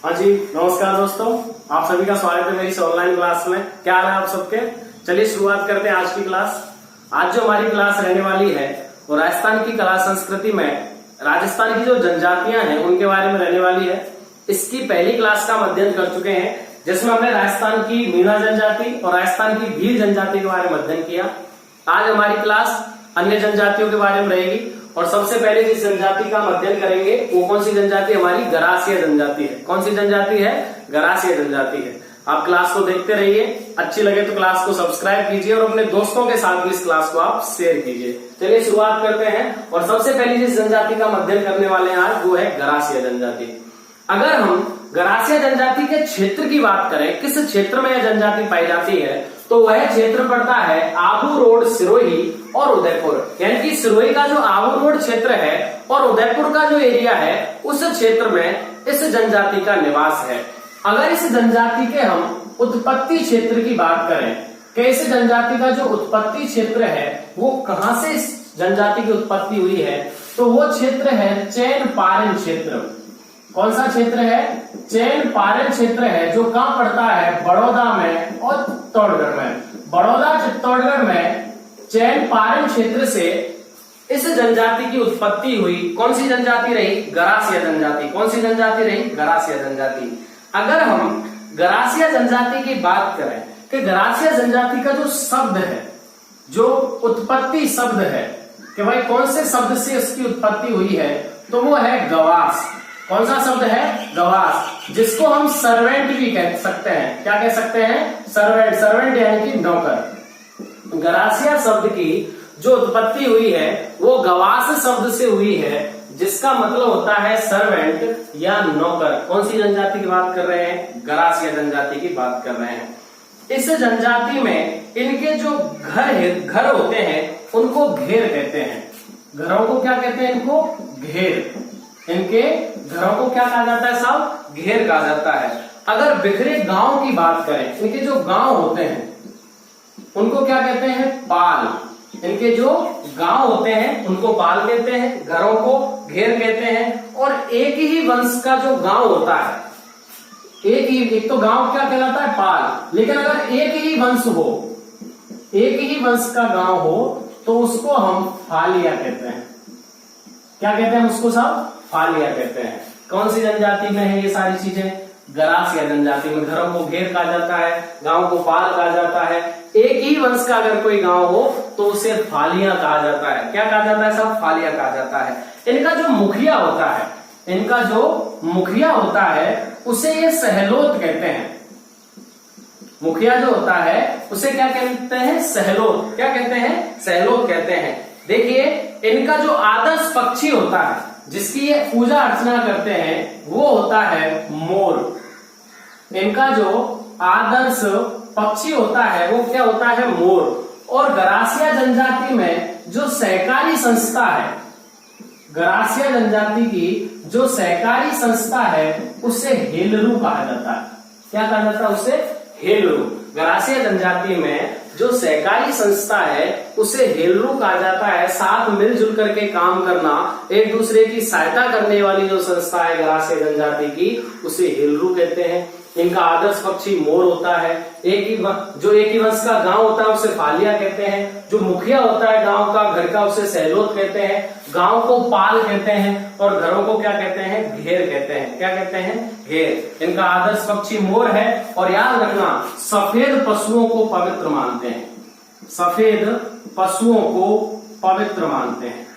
हाँ जी, नमस्कार दोस्तों, आप सभी का स्वागत है मेरी इस ऑनलाइन क्लास में। क्या हाल है आप सबके? चलिए शुरुआत करते हैं आज की क्लास। आज जो हमारी क्लास रहने वाली है वो राजस्थान की कला संस्कृति में राजस्थान की जो जनजातियां हैं उनके बारे में रहने वाली है। इसकी पहली क्लास का हम अध्ययन कर चुके हैं जिसमें हमने राजस्थान की मीणा जनजाति और राजस्थान की भील जनजाति के बारे में अध्ययन किया। आज हमारी क्लास अन्य जनजातियों के बारे में रहेगी और सबसे पहले जिस जनजाति का हम अध्ययन करेंगे वो कौन सी जनजाति? हमारी गरासिया जनजाति है। कौन सी जनजाति है? गरासिया जनजाति है। आप क्लास को देखते रहिए, अच्छी लगे तो क्लास को सब्सक्राइब कीजिए और अपने दोस्तों के साथ भी इस क्लास को आप शेयर कीजिए। चलिए शुरुआत करते हैं और सबसे पहली जिस जनजाति का हम अध्ययन करने वाले हैं आज वो है गरासिया जनजाति। अगर हम गरासिया जनजाति के क्षेत्र की बात करें, किस क्षेत्र में यह जनजाति पाई जाती है, तो वह क्षेत्र पड़ता है आबू रोड, सिरोही और उदयपुर। यानी कि सिरोही का जो आबू रोड क्षेत्र है और उदयपुर का जो एरिया है उस क्षेत्र में इस जनजाति का निवास है। अगर इस जनजाति के हम उत्पत्ति क्षेत्र की बात करें कि इस जनजाति का जो उत्पत्ति क्षेत्र है वो कहां से इस जनजाति की उत्पत्ति हुई है, तो वो क्षेत्र है चैनपारन क्षेत्र। कौन सा क्षेत्र है? चैनपारन क्षेत्र है, जो कहां पड़ता है? बड़ौदा में और चित्तौड़गढ़ में। बड़ौदा चित्तौड़गढ़ में चैनपारन क्षेत्र से इस जनजाति की उत्पत्ति हुई। कौन सी जनजाति रही? गरासिया जनजाति। कौन सी जनजाति रही? गरासिया जनजाति। अगर हम गरासिया जनजाति की बात करें कि गरासिया जनजाति का जो शब्द है, जो उत्पत्ति शब्द है कि भाई कौन से शब्द से उसकी उत्पत्ति हुई है, तो वो है गवास। कौन सा शब्द है? गवास, जिसको हम सर्वेंट भी कह सकते हैं। क्या कह सकते हैं? सर्वेंट। सर्वेंट यानी कि नौकर। गरासिया शब्द की जो उत्पत्ति हुई है वो गवास शब्द से हुई है, जिसका मतलब होता है सर्वेंट या नौकर। कौन सी जनजाति की बात कर रहे हैं? गरासिया जनजाति की बात कर रहे हैं। इस जनजाति में इनके जो घर होते हैं उनको घेर कहते हैं। घरों को क्या कहते हैं? इनको घेर। इनके घरों को क्या कहा जाता है साहब? घेर कहा जाता है। अगर बिखरे गांव की बात करें, इनके जो गांव होते हैं उनको क्या कहते हैं? पाल। इनके जो गांव होते हैं उनको पाल कहते हैं, घरों को घेर कहते हैं। और एक ही वंश का जो गांव होता है, एक तो गांव क्या कहलाता है? पाल। लेकिन अगर एक ही वंश हो, एक ही वंश का गांव हो तो उसको हम फालिया कहते हैं। क्या कहते हैं उसको साहब? फालिया कहते हैं। कौन सी जनजाति में है ये सारी चीजें? गरासिया जनजाति में। घरों को घेर कहा जाता है, गांव को पाल कहा जाता है। एक ही वंश का अगर कोई गांव हो तो उसे फालिया कहा जाता है। क्या कहा जाता है साहब? फालिया कहा जाता है। इनका जो मुखिया होता है, इनका जो मुखिया होता है उसे ये सहलोत कहते हैं। मुखिया जो होता है उसे क्या कहते हैं? सहलोत। क्या कहते हैं? सहलोत कहते हैं। देखिए, इनका जो आदर्श पक्षी होता है जिसकी ये पूजा अर्चना करते हैं वो होता है मोर। इनका जो आदर्श पक्षी होता है वो क्या होता है? मोर। और गरासिया जनजाति में जो सहकारी संस्था है, गरासिया जनजाति की जो सहकारी संस्था है उसे हेलरू कहा जाता है। क्या कहा जाता है? उसे हेलरू। गरासिया जनजाति में जो सहकारी संस्था है उसे हेलरू कहा जाता है। साथ मिलजुल करके काम करना, एक दूसरे की सहायता करने वाली जो संस्था है गरासिया जनजाति की, उसे हेलरू कहते हैं। इनका आदर्श पक्षी मोर होता है। एक ही वंश का गांव होता है उसे फालिया कहते हैं। जो मुखिया होता है गांव का, घर का, उसे सहलोत कहते हैं। गांव को पाल कहते हैं और घरों को क्या कहते हैं? घेर कहते हैं। क्या कहते हैं? घेर। इनका आदर्श पक्षी मोर है। और याद रखना, सफेद पशुओं को पवित्र मानते हैं। सफेद पशुओं को पवित्र मानते हैं।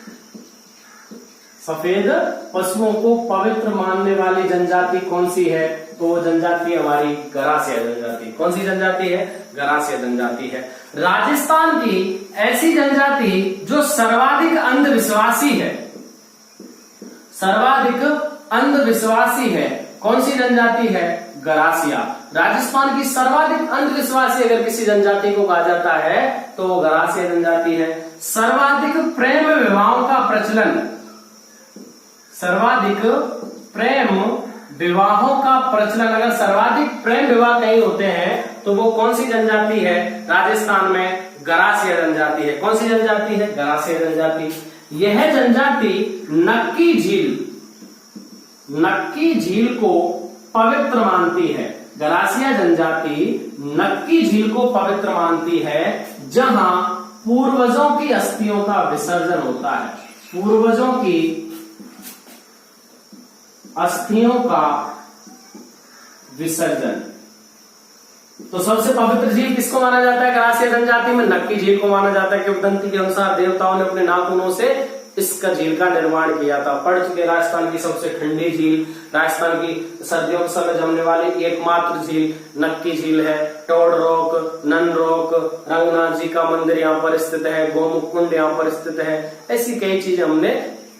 सफेद पशुओं को पवित्र मानने वाली जनजाति कौन सी है? तो वो जनजाति हमारी गरासिया जनजाति। कौन सी जनजाति है? गरासिया जनजाति है। राजस्थान की ऐसी जनजाति जो सर्वाधिक अंधविश्वासी है, सर्वाधिक अंधविश्वासी है, कौन सी जनजाति है? गरासिया। राजस्थान की सर्वाधिक अंधविश्वासी अगर किसी जनजाति को कहा जाता है तो वो गरासिया जनजाति है। सर्वाधिक प्रेम विवाहों का प्रचलन, सर्वाधिक प्रेम विवाहों का प्रचलन, अगर सर्वाधिक प्रेम विवाह कहीं होते हैं तो वो कौन सी जनजाति है? राजस्थान में गरासिया जनजाति है। कौन सी जनजाति है? गरासिया जनजाति। यह जनजाति नक्की झील को पवित्र मानती है। गरासिया जनजाति नक्की झील को पवित्र मानती है, जहां पूर्वजों की अस्थियों का विसर्जन होता है। पूर्वजों की अस्थियों का विसर्जन। तो सबसे पवित्र झील किसको माना जाता है गरासिया जनजाति में? नक्की झील को माना जाता है। किंवदंती के अनुसार देवताओं ने अपने नाखूनों से इसका झील का निर्माण किया था। पढ़ चुके राजस्थान की सबसे ठंडी झील, राजस्थान की सर्दियों के समय जमने वाली एकमात्र झील नक्की झील है। Toad rock, nun rock, Ranganath ji का मंदिर यहाँ पर स्थित है, गोमुख कुंड यहाँ पर स्थित है। ऐसी कई चीजें हमने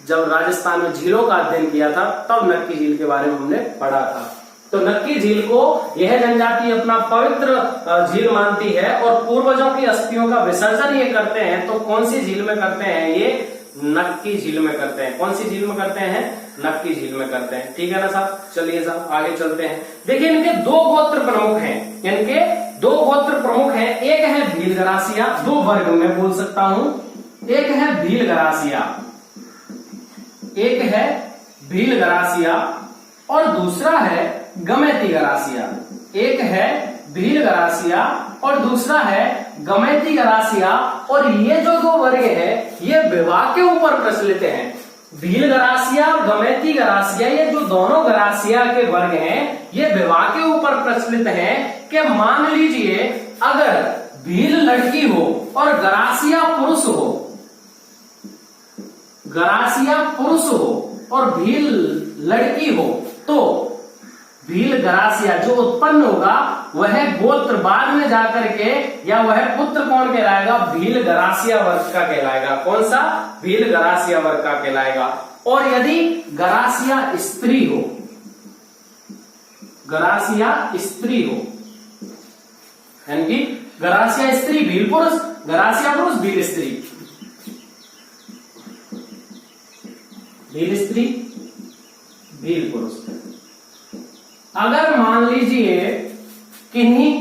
जब राजस्थान में झीलों का अध्ययन किया था तब नक्की झील के बारे में हमने पढ़ा था। तो नक्की झील को यह जनजाति अपना पवित्र झील मानती है और पूर्वजों की अस्थियों का विसर्जन ये करते हैं। तो कौन सी झील में करते हैं? ये नक्की झील में करते हैं। कौन सी झील में करते हैं? नक्की झील में करते हैं। ठीक है ना साहब? चलिए साहब आगे चलते हैं। देखिए इनके दो गोत्र प्रमुख हैं। इनके दो गोत्र प्रमुख हैं। एक है भील गरासिया, दो वर्ग में बोल सकता हूं। एक है भील गरासिया, एक है भील गरासिया और दूसरा है गमैती गरासिया। एक है भील गरासिया और दूसरा है गमैती गरासिया। और ये जो दो वर्ग है ये विवाह के ऊपर प्रचलित हैं। भील गरासिया और गमैती गरासिया, ये जो दोनों गरासिया के वर्ग हैं ये विवाह के ऊपर प्रचलित हैं कि मान लीजिए अगर भील लड़की हो और गरासिया पुरुष हो, गरासिया पुरुष हो और भील लड़की हो, तो भील गरासिया जो उत्पन्न होगा वह गोत्र बाद में जाकर के या वह पुत्र कौन कहलाएगा? भील गरासिया वर्ग का कहलाएगा। कौन सा? भील गरासिया वर्ग का कहलाएगा। और यदि गरासिया स्त्री हो, गरासिया स्त्री हो, यानी कि गरासिया स्त्री भील पुरुष, गरासिया पुरुष भील स्त्री, भील स्त्री भील पुरुष। अगर मान लीजिए किन्हीं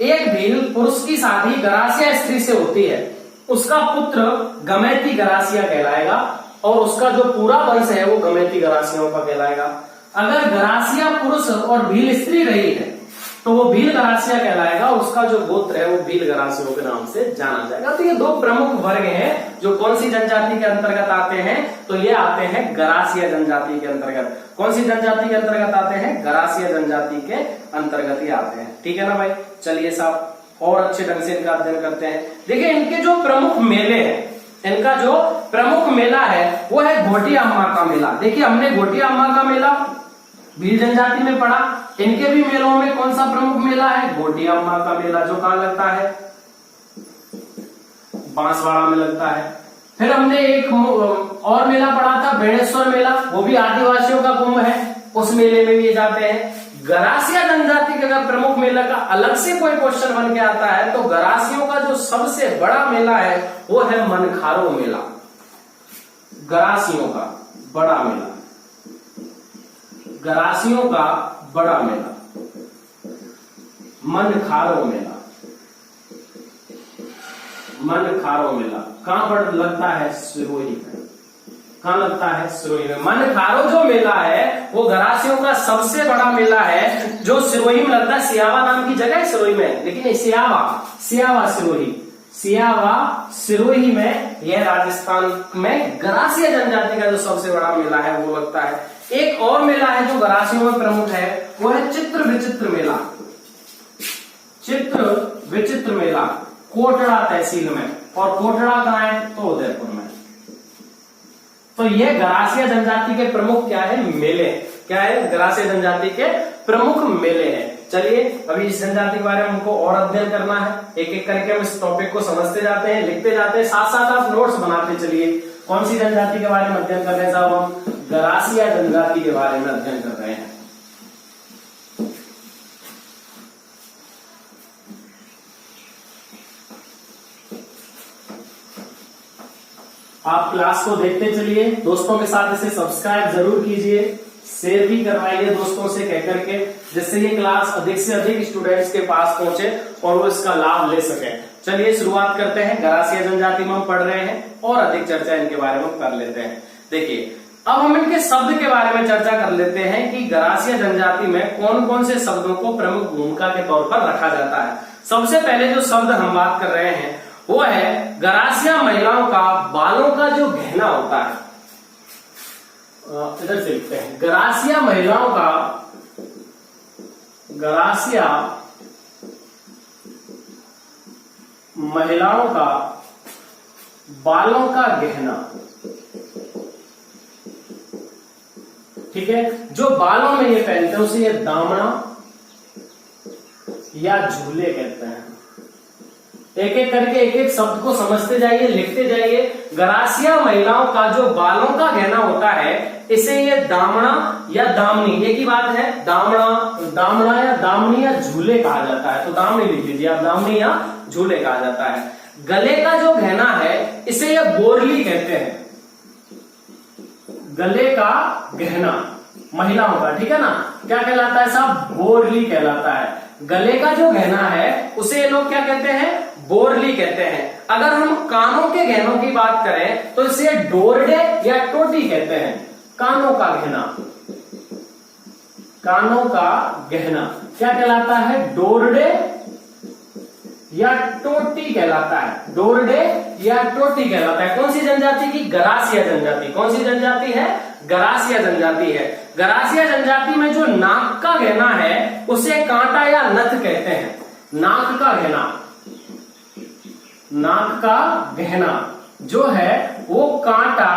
एक भील पुरुष की शादी गरासिया स्त्री से होती है, उसका पुत्र गमैती गरासिया कहलाएगा और उसका जो पूरा वंश है वो गमैती गरासियों का कहलाएगा। अगर गरासिया पुरुष और भील स्त्री रही है तो वो भील गरासिया कहलाएगा और उसका जो गोत्र है वो भील गरासियों के नाम से जाना जाएगा। तो ये दो प्रमुख वर्ग हैं जो कौन सी जनजाति के अंतर्गत आते हैं? तो ये आते हैं गरासिया जनजाति के अंतर्गत। कौन सी जनजाति के अंतर्गत आते हैं? गरासिया जनजाति के अंतर्गत ही आते हैं। ठीक है ना भाई? चलिए साहब और अच्छे ढंग से इनका अध्ययन करते हैं। देखिए इनके जो प्रमुख मेले हैं, इनका जो प्रमुख मेला है वो है घोटिया अम्मा का मेला। देखिए हमने घोटिया अम्मा का मेला भील जनजाति में पढ़ा। इनके भी मेलों में कौन सा प्रमुख मेला है? घोटिया अम्मा का मेला, जो कहां लगता है? बांसवाड़ा में लगता है। फिर हमने एक और मेला पढ़ा था बेणेश्वर मेला, वो भी आदिवासियों का कुंभ है, उस मेले में भी ये जाते हैं। गरासिया जनजाति का अगर प्रमुख मेला का अलग से कोई क्वेश्चन बन के आता है तो गरासियों का जो सबसे बड़ा मेला है वो है मनखारो मेला। गरासियों का बड़ा मेला, गरासियों का बड़ा मेला, मनखारो मेला। मनखारो मेला कहां पर लगता है? सिरोही में। कहां लगता है? सिरोही में। मनखारो जो मेला है वो गरासियों का सबसे बड़ा मेला है जो सिरोही में लगता है। सियावा नाम की जगह है सिरोही में, लेकिन सियावा सिरोही, सियावा सिरोही में यह राजस्थान में गरासिया जनजाति का जो सबसे बड़ा मेला है वो लगता है। एक और मेला है जो गरासियों में प्रमुख है, वो है चित्र विचित्र मेला। चित्र विचित्र मेला कोटड़ा तहसील में, और कोटड़ा कहां है? तो उदयपुर में। तो ये गरासिया जनजाति के प्रमुख क्या है? मेले। क्या है? गरासिया जनजाति के प्रमुख मेले हैं। चलिए अभी इस जनजाति के बारे में हमको और अध्ययन करना है। एक एक करके हम इस टॉपिक को समझते जाते हैं, लिखते जाते हैं, साथ साथ आप नोट्स बनाते चलिए। कौन सी जनजाति के बारे में अध्ययन कर रहे हैं साहब? हम गरासिया जनजाति के बारे में अध्ययन कर रहे हैं। आप क्लास को देखते चलिए, दोस्तों के साथ इसे सब्सक्राइब जरूर कीजिए, शेयर भी करवाइए दोस्तों से कहकर के, जिससे ये क्लास अधिक से अधिक स्टूडेंट्स के पास पहुंचे और वो इसका लाभ ले सके। चलिए शुरुआत करते हैं। गरासिया जनजाति में हम पढ़ रहे हैं और अधिक चर्चा इनके बारे में कर लेते हैं। देखिए अब हम इनके शब्द के बारे में चर्चा कर लेते हैं कि गरासिया जनजाति में कौन कौन से शब्दों को प्रमुख भूमिका के तौर पर रखा जाता है। सबसे पहले जो शब्द हम बात कर रहे हैं वो है गरासिया महिलाओं का बालों का जो गहना होता है। इधर से लिखते हैं गरासिया महिलाओं का बालों का गहना। ठीक है, जो बालों में ये पहनते हैं उसे ये दामना या झूले कहते हैं। एक एक करके एक एक शब्द को समझते जाइए, लिखते जाइए। गरासिया महिलाओं का जो बालों का गहना होता है इसे ये दामना या दामनी, एक ही बात है, दामना या दामनी या झूले कहा जाता है। तो दामनी लिख लीजिए आप, दामनी या झूले कहा जाता है। गले का जो गहना है इसे ये बोरली कहते हैं। गले का गहना महिलाओं का, ठीक है ना, क्या कहलाता है साहब? बोरली कहलाता है। गले का जो गहना है उसे ये लोग क्या कहते हैं? बोरली कहते हैं। अगर हम कानों के गहनों की बात करें तो इसे डोरडे या टोटी कहते हैं। कानों का गहना, कानों का गहना क्या कहलाता है? डोरडे या टोटी कहलाता है। डोरडे या टोटी कहलाता है। कौन सी जनजाति की? गरासिया जनजाति। कौन सी जनजाति है? गरासिया जनजाति है। गरासिया जनजाति में जो नाक का गहना है उसे कांटा या नथ कहते हैं। नाक का गहना, नाक का गहना जो है वो कांटा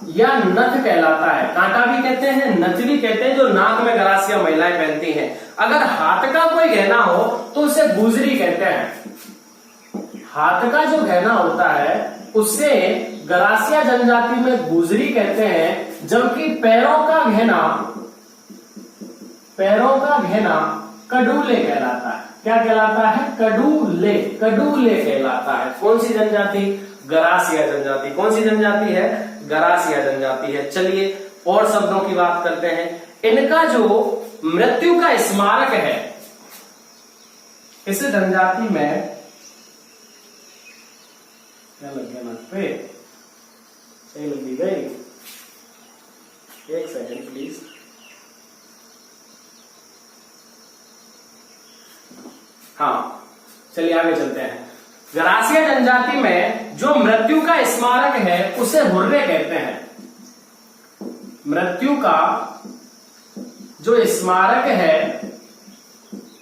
या नथ कहलाता है। कांटा भी कहते हैं, नथ भी कहते हैं, जो नाक में गरासिया महिलाएं पहनती हैं। अगर हाथ का कोई गहना हो तो उसे गुजरी कहते हैं। हाथ का जो गहना होता है उसे गरासिया जनजाति में गुजरी कहते हैं। जबकि पैरों का गहना कडूले कहलाता है। क्या कहलाता है? कडूले कहलाता है। कौन सी जनजाति? गरासिया जनजाति। कौन सी जनजाति है? गरासिया जनजाति है। चलिए और शब्दों की बात करते हैं। इनका जो मृत्यु का स्मारक है इस जनजाति में क्या लग गया? नाक पे सही लगी गई? एक सेकंड प्लीज। हाँ, चलिए आगे चलते हैं। गरासिया जनजाति में जो मृत्यु का स्मारक है उसे हुर्रे कहते हैं। मृत्यु का जो स्मारक है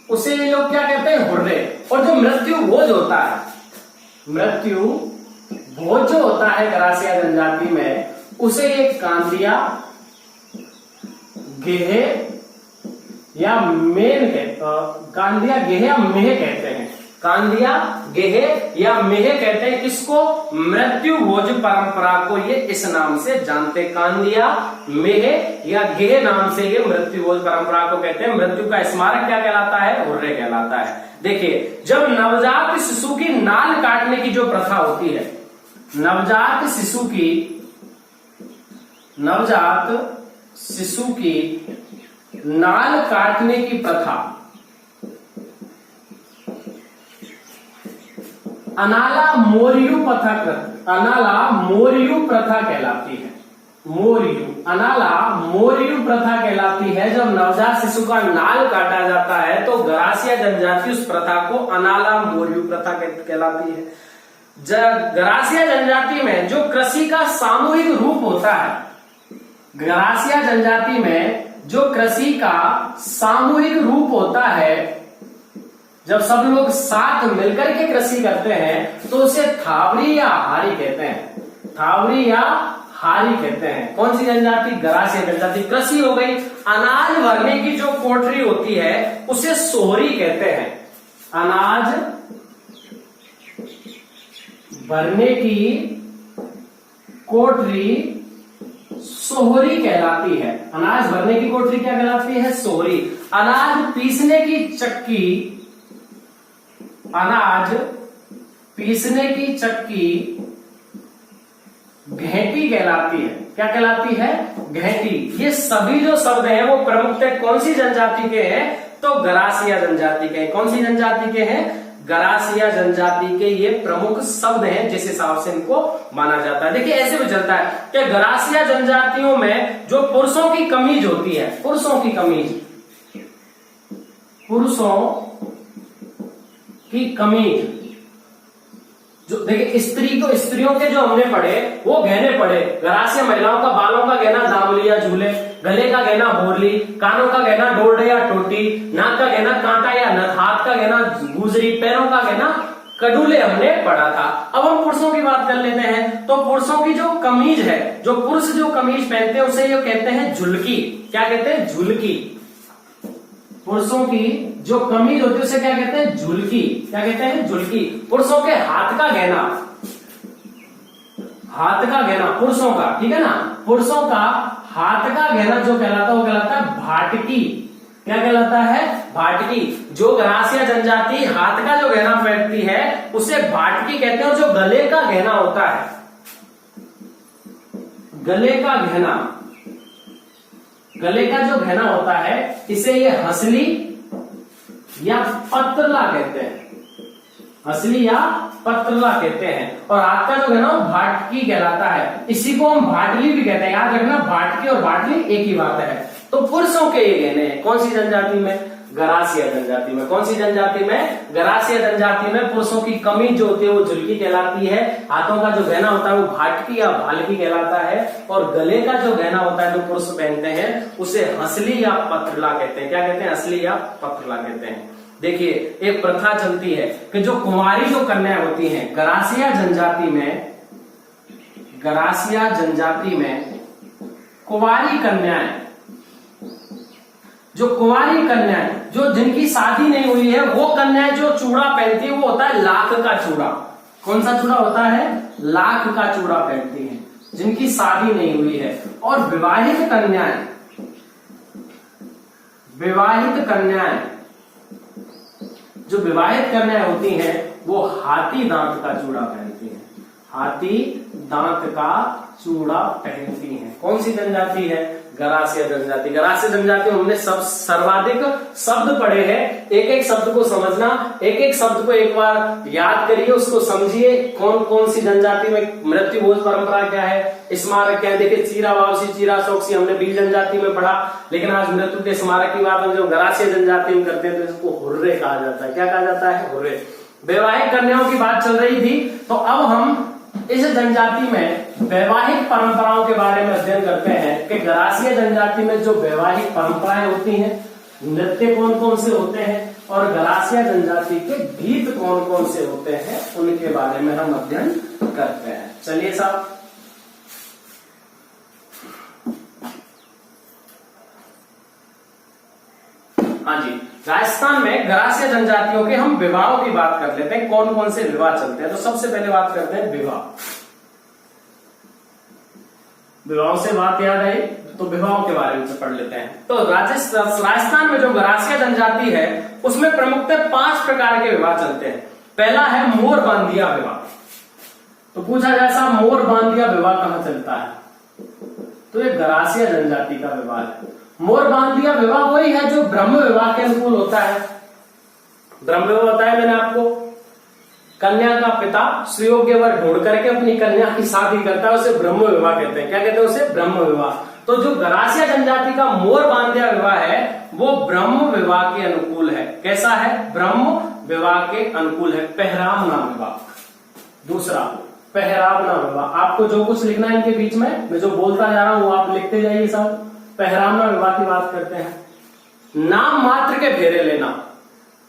उसे ये लोग क्या कहते हैं? हुर्रे। और जो मृत्यु भोज होता है, मृत्यु भोज जो होता है गरासिया जनजाति में उसे ये कांदिया, गेहे या मेन कांदिया, गेहे या मेह कहते हैं। कांदिया, गेहे या मेह कहते हैं किसको? मृत्यु भोज परंपरा को ये इस नाम से जानते। कांदिया, मेह या गेहे नाम से ये मृत्यु भोज परंपरा को कहते हैं। मृत्यु का स्मारक क्या कहलाता है? हुर्रे कहलाता है। देखिए, जब नवजात शिशु की नाल काटने की जो प्रथा होती है, नवजात शिशु की नाल काटने की प्रथा अनाला मोरियू प्रथा कहलाती है। अनाला मोरियू प्रथा कहलाती है। जब नवजात शिशु का नाल काटा जाता है तो गरासिया जनजाति उस प्रथा को अनाला मोरियू प्रथा कहलाती है। गरासिया जनजाति में जो कृषि का सामूहिक रूप होता है, गरासिया जनजाति में जो कृषि का सामूहिक रूप होता है, जब सब लोग साथ मिलकर के कृषि करते हैं तो उसे थावरी या हारी कहते हैं। थावरी या हारी कहते हैं। कौन सी जनजाति? गरासिया जनजाति। कृषि हो गई। अनाज भरने की जो कोठरी होती है उसे सोहरी कहते हैं। अनाज भरने की कोठरी सोहरी कहलाती है। अनाज भरने की कोठरी क्या कहलाती है? सोहरी। अनाज पीसने की चक्की, अनाज पीसने की चक्की घेंटी कहलाती है। क्या कहलाती है? घेंटी। ये सभी जो शब्द हैं वो प्रमुखतः कौन सी जनजाति के हैं? तो गरासिया जनजाति के। कौन सी जनजाति के हैं? गरासिया जनजाति के ये प्रमुख शब्द हैं जिस हिसाब से इनको माना जाता है। देखिए ऐसे भी चलता है कि गरासिया जनजातियों में जो पुरुषों की कमीज होती है, पुरुषों की कमीज जो देखिए स्त्रियों के जो हमने पढ़े वो गहने पढ़े, गरासिया महिलाओं का बालों का गहना दामली या झूले, गले का गहना बोरली, कानों का गहना डोरडे या टोटी, नाक का गहना कांटा या नथ, हाथ का गहना गुजरी, पैरों का गहना कडूले हमने पढ़ा था। अब हम पुरुषों की बात कर लेते हैं। तो पुरुषों की जो कमीज है, जो पुरुष जो कमीज पहनते हैं उसे ये कहते हैं झुलकी। क्या कहते हैं? झुलकी। पुरुषों की जो कमीज होती है उसे क्या कहते हैं? झुलकी। क्या कहते हैं? झुलकी। पुरुषों के हाथ का गहना पुरुषों का, ठीक है ना, पुरुषों का हाथ का गहना जो कहलाता है वो कहलाता है भाटकी। क्या कहलाता है? भाटकी। जो गरासिया जनजाति हाथ का जो गहना पहनती है उसे भाटकी कहते हैं। जो गले का गहना होता है, गले का जो गहना होता है इसे ये हंसली या पत्रला कहते हैं। हंसली या पत्रला कहते हैं। और हाथ का जो गहना वो भाटकी कहलाता है। इसी को हम भाटली भी कहते हैं। याद रखना, भाटकी और भाटली एक ही बात है। तो पुरुषों के ये गहने हैं कौन सी जनजाति में? गरासिया जनजाति में। कौन सी जनजाति में? गरासिया जनजाति में पुरुषों की कमीज जो होती है वो झुलकी कहलाती है। हाथों का जो गहना होता है वो भाटकी या भालकी कहलाता है। और गले का जो गहना होता है जो पुरुष पहनते हैं उसे हंसली या पत्रला कहते हैं। क्या कहते हैं? हंसली या पत्रला कहते हैं। देखिए एक प्रथा चलती है कि जो कुंवारी जो कन्याएं होती हैं गरासिया जनजाति में कुंवारी कन्याएं जो जिनकी शादी नहीं हुई है वो कन्याएं जो चूड़ा पहनती है वो होता है लाख का चूड़ा। कौन सा चूड़ा होता है? लाख का चूड़ा पहनती हैं जिनकी शादी नहीं हुई है। और विवाहित कन्याएं होती हैं वो हाथी दांत का चूड़ा पहनती हैं। हाथी दांत का चूड़ा पहनती हैं। कौन सी जनजाति है? गरासिया जनजाति। गरासिया जनजाति में हमने सर्वाधिक शब्द पढ़े हैं। एक एक शब्द को समझना, एक एक शब्द को एक बार याद करिए, उसको समझिए। कौन कौन सी जनजाति में मृत्यु भोज परंपरा क्या है, स्मारक क्या है। देखिए चीरा वावसी, चीरा चौकसी हमने बीज जनजाति में पढ़ा, लेकिन आज मृत्यु के स्मारक की बात हम जो गरासिया जनजाति में करते हैं तो इसको हुर्रे कहा जाता है। क्या कहा जाता है? हुर्रे। वैवाहिक कन्याओं की बात चल रही थी, तो अब हम इस जनजाति में वैवाहिक परंपराओं के बारे में अध्ययन करते हैं कि गरासिया जनजाति में जो वैवाहिक परंपराएं होती हैं, नृत्य कौन कौन से होते हैं और गरासिया जनजाति के गीत कौन कौन से होते हैं उनके बारे में हम अध्ययन करते हैं। चलिए साहब, हाँ जी, राजस्थान में गरासिया जनजातियों के हम विवाहों की बात कर लेते हैं। कौन कौन से विवाह चलते हैं? तो सबसे पहले बात करते हैं विवाहों से बात याद आई तो विवाहों के बारे में पढ़ लेते हैं। तो राजस्थान में जो गरासिया जनजाति है उसमें प्रमुखतः 5 प्रकार के विवाह चलते हैं। पहला है मोर बांधिया विवाह। तो पूछा जाए साहब मोर बांधिया विवाह कहां चलता है? तो ये गरासिया जनजाति का विवाह है। मोर बांधिया विवाह वही है जो ब्रह्म विवाह के अनुकूल होता है। ब्रह्म विवाह बताया मैंने आपको, कन्या का पिता सुयोग्य वर ढूंढ करके अपनी कन्या की शादी करता है, उसे ब्रह्म विवाह कहते हैं। क्या कहते हैं? उसे ब्रह्म विवाह। तो जो गरासिया जनजाति का मोर बांधिया विवाह है वो ब्रह्म विवाह के अनुकूल है। कैसा है? ब्रह्म विवाह के अनुकूल है। पहरावना विवाह। दूसरा पहरावना विवाह। आपको जो कुछ लिखना है इनके बीच में, मैं जो बोलता जा रहा हूं वो आप लिखते जाइए साहब। पहरावना विवाह की बात करते हैं। नाम मात्र के फेरे लेना,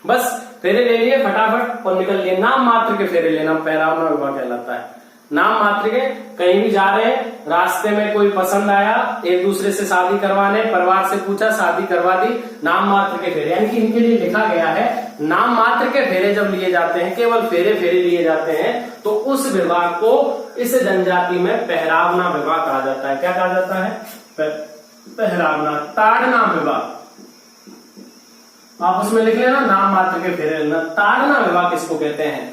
बस फेरे ले लिए फटाफट और निकल लिए। नाम मात्र के फेरे लेना पहरावना विवाह कहलाता है। नाम मात्र के, कहीं भी जा रहे हैं, रास्ते में कोई पसंद आया, एक दूसरे से शादी करवाने, परिवार से पूछा, शादी करवा दी, नाम मात्र के फेरे। यानी कि इनके लिए लिखा गया है नाम मात्र के फेरे जब लिए जाते हैं, केवल फेरे लिए जाते हैं, तो उस विवाह को इस जनजाति में पहरावना विवाह कहा जाता है। क्या कहा जाता है? पहरावना। ताड़ना विवाह आप उसमें लिख लेना, नाम मात्र के फेरे लेना। ताड़ना विवाह किसको कहते हैं?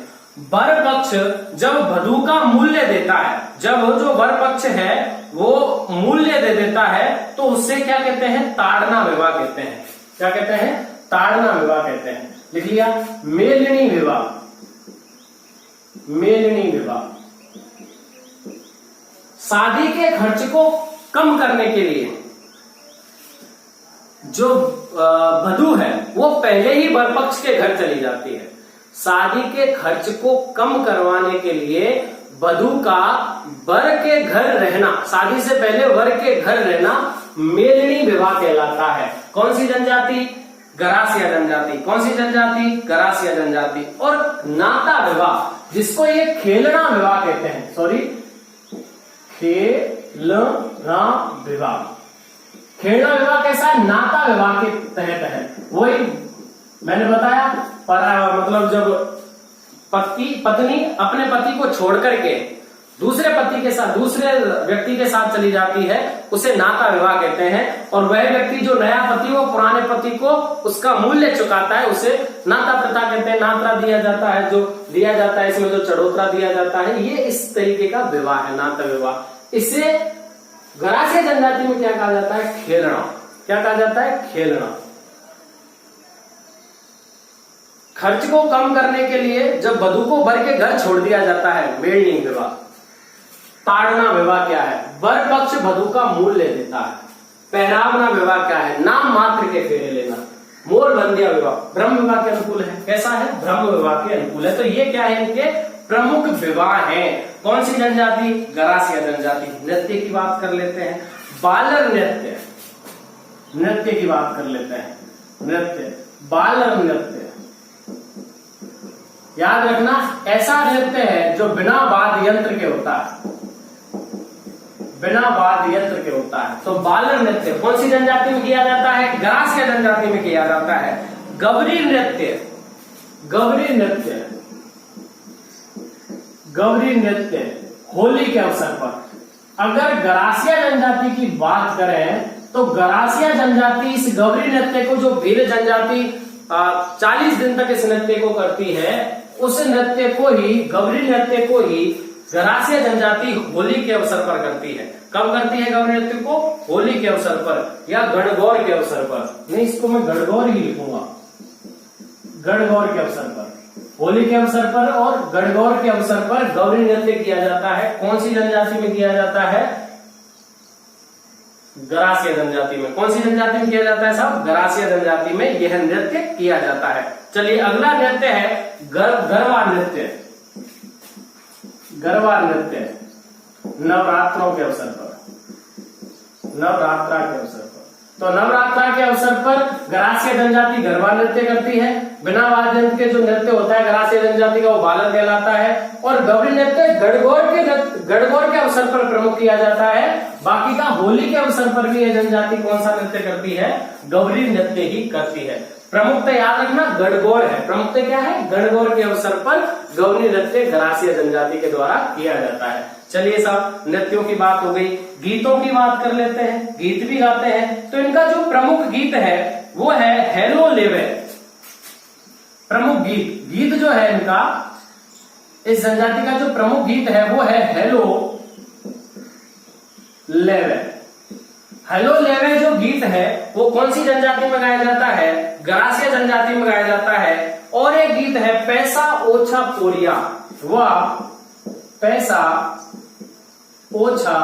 वर पक्ष जब वधू का मूल्य देता है, जब जो वर पक्ष है वो मूल्य दे देता है तो उससे क्या कहते हैं? ताड़ना विवाह कहते हैं। क्या कहते हैं? ताड़ना विवाह कहते हैं। लिख लिया। मेलनी विवाह, मेलनी विवाह शादी के खर्च को कम करने के लिए जो वधू है वो पहले ही वर पक्ष के घर चली जाती है। शादी के खर्च को कम करवाने के लिए वधू का वर के घर रहना, शादी से पहले वर के घर रहना मेलनी विवाह कहलाता है। कौन सी जनजाति? गरासिया जनजाति। कौन सी जनजाति? गरासिया जनजाति। और नाता विवाह, जिसको ये खेलना विवाह कहते हैं, सॉरी खेलना विवाह। खेलना विवाह कैसा है? नाता विवाह के तहत है। वही मैंने बताया, मतलब जब पत्नी अपने पति को छोड़ करके दूसरे पति के साथ, दूसरे व्यक्ति के साथ चली जाती है, उसे नाता विवाह कहते हैं। और वह व्यक्ति जो नया पति हो पुराने पति को उसका मूल्य चुकाता है, उसे नाता प्रथा कहते हैं। नाता दिया जाता है, जो दिया जाता है, इसमें जो चढ़ोतरा दिया जाता है, ये इस तरीके का विवाह है, नाता विवाह। इसे गरासिया जनजाति में क्या कहा जाता है? खेलना। क्या कहा जाता है? खेलना। खर्च को कम करने के लिए जब वधू को वर के घर छोड़ दिया जाता है, मेलनी विवाह। ताड़ना विवाह क्या है? वर पक्ष वधू का मूल्य देता है। पहरावना विवाह क्या है? नाम मात्र के फेरे लेना। मोरबंदिया विवाह ब्रह्म विवाह के अनुकूल है। कैसा है? ब्रह्म विवाह के अनुकूल है। तो ये क्या है? इनके प्रमुख विवाह हैं। कौन सी जनजाति? गरासिया जनजाति। नृत्य की बात कर लेते हैं। बालर नृत्य, नृत्य की बात कर लेते हैं। नृत्य, बालर नृत्य, याद रखना ऐसा नृत्य है जो बिना वाद्य यंत्र के होता है, बिना वाद्य यंत्र के होता है। तो बालर नृत्य कौन सी जनजाति में किया जाता है? गरासिया जनजाति में किया जाता है। गवरी नृत्य, गवरी नृत्य, गवरी नृत्य होली के अवसर पर। अगर गरासिया जनजाति की बात करें तो गरासिया जनजाति इस गवरी नृत्य को, जो भील जनजाति 40 दिन तक इस नृत्य को करती है, उस नृत्य को ही, गवरी नृत्य को ही गरासिया जनजाति होली के अवसर पर करती है। कब करती है गवरी नृत्य को? होली के अवसर पर या गणगौर के अवसर पर। नहीं, इसको मैं गणगौर ही लिखूंगा, गणगौर के अवसर पर, होली के अवसर पर और गणगौर के अवसर पर गौरी नृत्य किया जाता है। कौन सी जनजाति में किया जाता है? गरासिया जनजाति में। कौन सी जनजाति में किया जाता है साहब? गरासिया जनजाति में यह नृत्य किया जाता है। चलिए अगला नृत्य है गरबा नृत्य। गरबा नृत्य नवरात्रों के अवसर पर, नवरात्रा के अवसर पर। तो नवरात्रा के अवसर पर गरासिया जनजाति गरबा नृत्य करती है। बिना वाद्य यंत्र के जो नृत्य होता है गरासिया जनजाति का, वो बालर कहलाता है। और गौरी नृत्य गणगौर के अवसर पर प्रमुख किया जाता है। बाकी का होली के अवसर पर भी यह जनजाति कौन सा नृत्य करती है? गौरी नृत्य ही करती है। प्रमुखता याद रखना गणगौर है। प्रमुखता क्या है? गणगौर के अवसर पर गौरी नृत्य गरासिया जनजाति के द्वारा किया जाता है। चलिए साहब, नृत्यों की बात हो गई, गीतों की बात कर लेते हैं। गीत भी गाते हैं। तो इनका जो प्रमुख गीत है वो है हेलो लेवे। प्रमुख गीत जो है इनका, इस जनजाति का जो प्रमुख गीत है वो है हेलो लेवे। हेलो लेवे जो गीत है वो कौन सी जनजाति में गाया जाता है? गरासिया जनजाति में गाया जाता है। और एक गीत है पैसा ओछा पोरिया। वह पैसा ओछा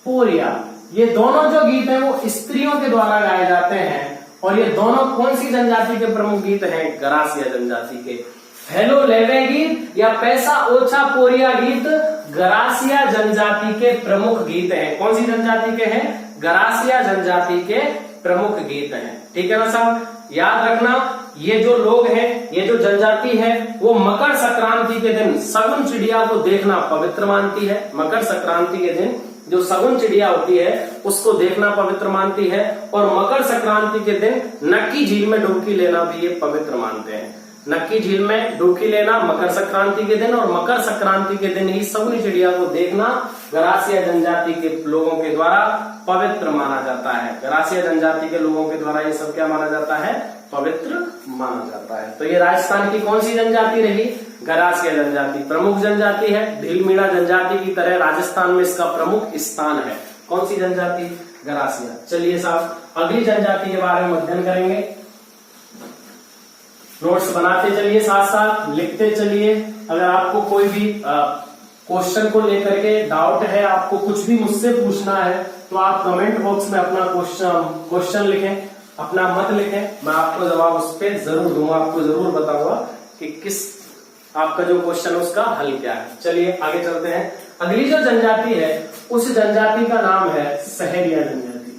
पोरिया, ये दोनों जो गीत है वो स्त्रियों के द्वारा गाए जाते हैं। और ये दोनों कौन सी जनजाति के प्रमुख गीत हैं? गरासिया जनजाति के। हेलो लेवे गीत या पैसा ओछा पोरिया गीत गरासिया जनजाति के प्रमुख गीत हैं। कौन सी जनजाति के हैं? गरासिया जनजाति के प्रमुख गीत हैं। ठीक है ना साहब? याद रखना, ये जो लोग हैं, ये जो जनजाति है, वो मकर संक्रांति के दिन शगुन चिड़िया को देखना पवित्र मानती है। मकर संक्रांति के दिन जो शगुन चिड़िया होती है उसको देखना पवित्र मानती है। और मकर संक्रांति के दिन नक्की झील में डुबकी लेना भी ये पवित्र मानते हैं। नक्की झील में डुबकी लेना मकर संक्रांति के दिन, और मकर संक्रांति के दिन ही शगुन चिड़िया को देखना गरासिया जनजाति के लोगों के द्वारा पवित्र माना जाता है। गरासिया जनजाति के लोगों के द्वारा ये सब क्या माना जाता है? पवित्र माना जाता है। तो ये राजस्थान की कौन सी जनजाति रही? गरासिया जनजाति प्रमुख जनजाति है। भीलमीणा जनजाति की तरह राजस्थान में इसका प्रमुख स्थान है। कौन सी जनजाति? गरासिया। चलिए साहब, अगली जनजाति के बारे में अध्ययन करेंगे। नोट्स बनाते चलिए, साथ साथ लिखते चलिए। अगर आपको कोई भी क्वेश्चन को लेकर के डाउट है, आपको कुछ भी मुझसे पूछना है, तो आप कमेंट बॉक्स में अपना क्वेश्चन लिखें, अपना मत लिखें, मैं आपको जवाब उस पर जरूर दूंगा, आपको जरूर बताऊंगा कि किस आपका जो क्वेश्चन है उसका हल क्या है। चलिए आगे चलते हैं। अगली जो जनजाति है उस जनजाति का नाम है सहरिया जनजाति।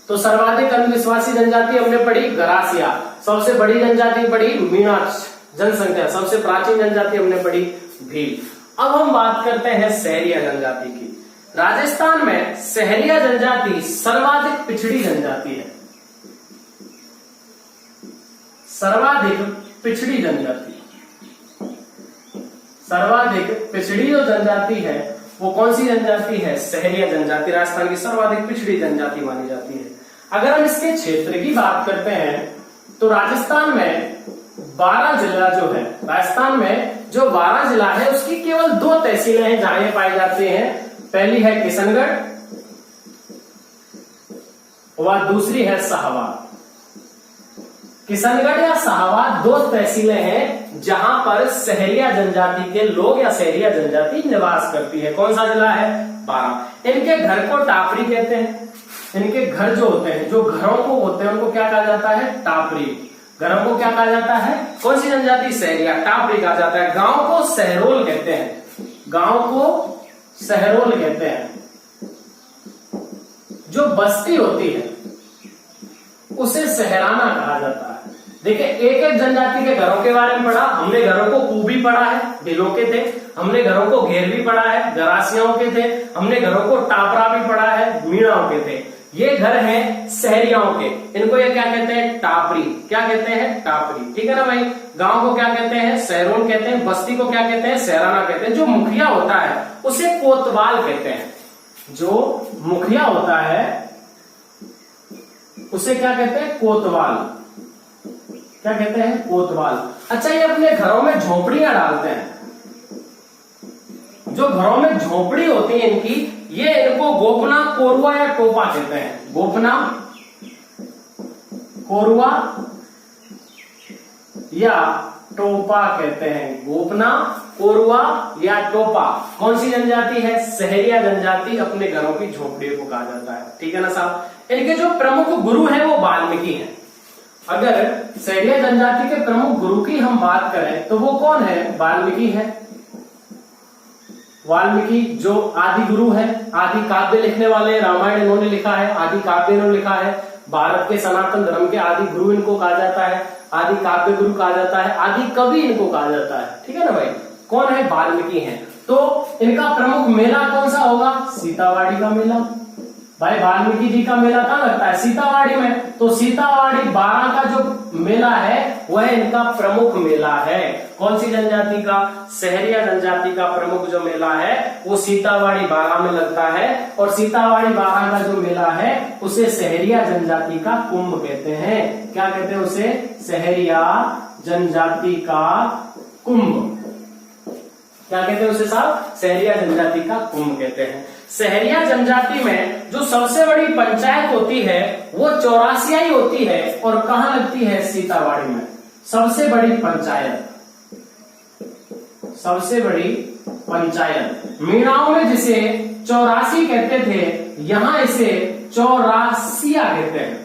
तो सर्वाधिक अंधविश्वासी जनजाति हमने पढ़ी गरासिया, सबसे बड़ी जनजाति पढ़ी मीनाक्ष जनसंख्या, सबसे प्राचीन जनजाति हमने पढ़ी भील। अब हम बात करते हैं सहरिया जनजाति की। राजस्थान में सहरिया जनजाति सर्वाधिक पिछड़ी जनजाति है, सर्वाधिक पिछड़ी जनजाति। सर्वाधिक पिछड़ी जो जनजाति है वो कौन सी जनजाति है? सहरिया जनजाति राजस्थान की सर्वाधिक पिछड़ी जनजाति मानी जाती है। अगर हम इसके क्षेत्र की बात करते हैं तो राजस्थान में 12 जिला जो है, राजस्थान में जो 12 जिला है उसकी केवल 2 तहसीलें हैं जहां ये पाए जाते हैं। पहली है किशनगढ़ और दूसरी है शाहबाद। किशनगढ़ या शाहबाद 2 तहसीलें हैं जहां पर सहरिया जनजाति के लोग या सहरिया जनजाति निवास करती है। कौन सा जिला है? 12। इनके घर को टापरी कहते हैं। इनके घर जो होते हैं, जो घरों को होते हैं, उनको क्या कहा जाता है? टापरी। घरों को क्या कहा जाता है? कौन सी जनजाति? सहरिया, टापरी कहा जाता है। गांव को सहरोल कहते हैं, गांव को सहरोल कहते हैं। जो बस्ती होती है उसे सहराना कहा जाता है। देखिए, एक एक जनजाति के घरों के बारे में पढ़ा हमने। घरों को कूबी पढ़ा है, भीलों के थे। हमने घरों को घेर भी पढ़ा है, गरासियाओं के थे। हमने घरों को टापरा भी पढ़ा है, मीणाओं के थे। ये घर हैं सहरियाओं के, इनको ये क्या कहते हैं? टापरी। क्या कहते हैं? टापरी। ठीक है ना भाई। गांव को क्या कहते हैं? सहरोल कहते हैं। बस्ती को क्या कहते हैं? सहराना कहते हैं। जो मुखिया होता है उसे कोतवाल कहते हैं। जो मुखिया होता है उसे क्या कहते हैं? कोतवाल। क्या कहते हैं? कोतवाल। अच्छा, ये अपने घरों में झोपड़ियां डालते हैं। जो घरों में झोपड़ी होती है इनकी, ये इनको गोपना, कोरुआ या टोपा कहते हैं। गोपना, कोरुआ या टोपा कहते हैं। गोपना, कोरुआ या टोपा कौन सी जनजाति है? सहरिया जनजाति अपने घरों की झोपड़ियों को कहा जाता है। ठीक है ना साहब। इनके जो प्रमुख गुरु हैं वो वाल्मीकि हैं। अगर सहरिया जनजाति के प्रमुख गुरु की हम बात करें तो वो कौन है? वाल्मीकि है। वाल्मीकि जो आदि गुरु है, आदि काव्य लिखने वाले, रामायण इन्होंने लिखा है, आदि काव्य इन्होंने लिखा है। भारत के सनातन धर्म के आदि गुरु इनको कहा जाता है, आदि काव्य गुरु कहा जाता है, आदि कवि इनको कहा जाता है। ठीक है ना भाई। कौन है? वाल्मीकि हैं। तो इनका प्रमुख मेला कौन सा होगा? सीतावाड़ी का मेला। भाई वाल्मीकि जी का मेला कहाँ लगता है? सीतावाड़ी में। तो सीतावाड़ी 12 का जो मेला है वह इनका प्रमुख मेला है। कौन सी जनजाति का? सहरिया जनजाति का प्रमुख जो मेला है वो सीतावाड़ी 12 में लगता है। और सीतावाड़ी 12 का जो मेला है उसे सहरिया जनजाति का कुंभ कहते हैं। क्या कहते हैं उसे? सहरिया जनजाति का कुंभ। क्या कहते हैं उसे साहब? सहरिया जनजाति का कुंभ कहते हैं। सहरिया जनजाति में जो सबसे बड़ी पंचायत होती है वो चौरासियाई होती है। और कहां लगती है? सीतावाड़ी में। सबसे बड़ी पंचायत, सबसे बड़ी पंचायत। मीणाओं में जिसे 84 कहते थे, यहां इसे चौरासिया कहते हैं।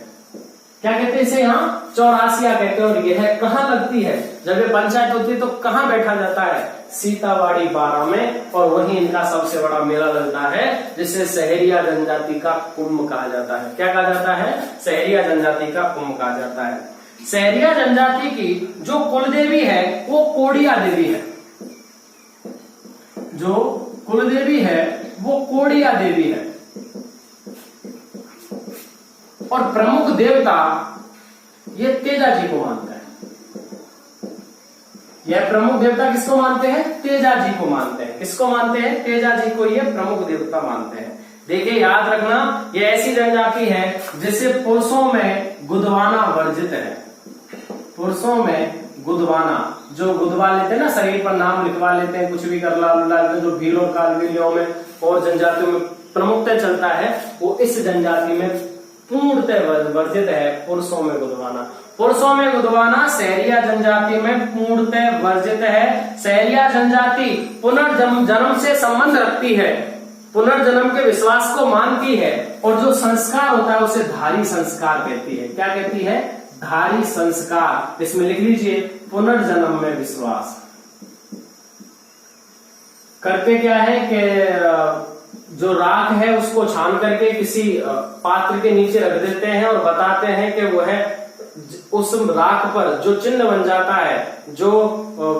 क्या कहते हैं इसे? यहाँ चौरासिया कहते हैं। और यह कहाँ लगती है? जब ये पंचायत होती है तो कहाँ बैठा जाता है? सीतावाड़ी 12 में। और वहीं इनका सबसे बड़ा मेला लगता है जिसे सहरिया जनजाति का कुंभ कहा जाता है। क्या कहा जाता है? सहरिया जनजाति का कुंभ कहा जाता है। सहरिया जनजाति की जो कुलदेवी है वो कोड़िया देवी है। जो कुलदेवी है वो कोड़िया देवी है। और प्रमुख देवता ये तेजा जी को मानता है। यह प्रमुख देवता किसको मानते हैं? तेजा जी को मानते हैं। किसको मानते हैं? तेजा जी को ये प्रमुख देवता मानते हैं। देखिए, याद रखना, ये ऐसी जनजाति है जिसे पुरुषों में गुदवाना वर्जित है। पुरुषों में गुदवाना, जो गुदवा लेते हैं ना, शरीर पर नाम लिखवा लेते हैं, कुछ भी कर ला, जो भील और कालवेलियों में और जनजातियों में प्रमुखता चलता है, वो इस जनजाति में पूर्णतः वर्जित है। पुरुषों में गुदवाना। पुरुषों में गुदवाना सहरिया जनजाति में पूर्णतः वर्जित है। सहरिया जनजाति पुनर्जन्म से संबंध रखती है, पुनर्जन्म के विश्वास को मानती है, और जो संस्कार होता है उसे धारी संस्कार कहती है। क्या कहती है? धारी संस्कार। इसमें लिख लीजिए पुनर्जन्म में विश्वास। करते क्या है कि जो राख है उसको छान करके किसी पात्र के नीचे रख देते हैं और बताते हैं कि वह उस राख पर जो चिन्ह बन जाता है, जो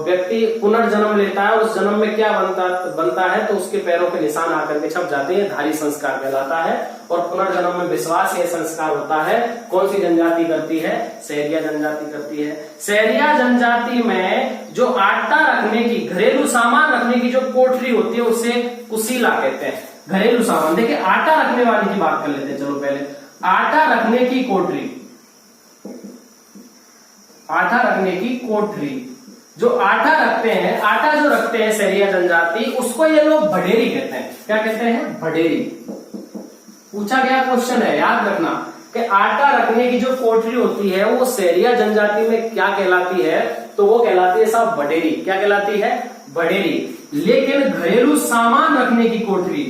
व्यक्ति पुनर्जन्म लेता है उस जन्म में क्या बनता है तो उसके पैरों के निशान आकर के छप जाते हैं, धारी संस्कार कहलाता है। और पुनर्जन्म में विश्वास यह संस्कार होता है। कौन सी जनजाति करती है? सहरिया जनजाति करती है। सहरिया जनजाति में जो आटा रखने की, घरेलू सामान रखने की जो कोठरी होती है उसे कुशीला कहते हैं। घरेलू सामान, देखिए आटा रखने वाली की बात कर लेते हैं। चलो पहले आटा रखने की कोठरी, आटा रखने की कोठरी, जो आटा रखते हैं, आटा जो रखते हैं सहरिया जनजाति, उसको ये लोग भडेरी कहते हैं। क्या कहते हैं? भडेरी। पूछा गया क्वेश्चन है, याद रखना कि आटा रखने की जो कोठरी होती है वो सहरिया जनजाति में क्या कहलाती है? तो वो कहलाती है साहब भडेरी। क्या कहलाती है? भडेरी। लेकिन घरेलू सामान रखने की कोठरी,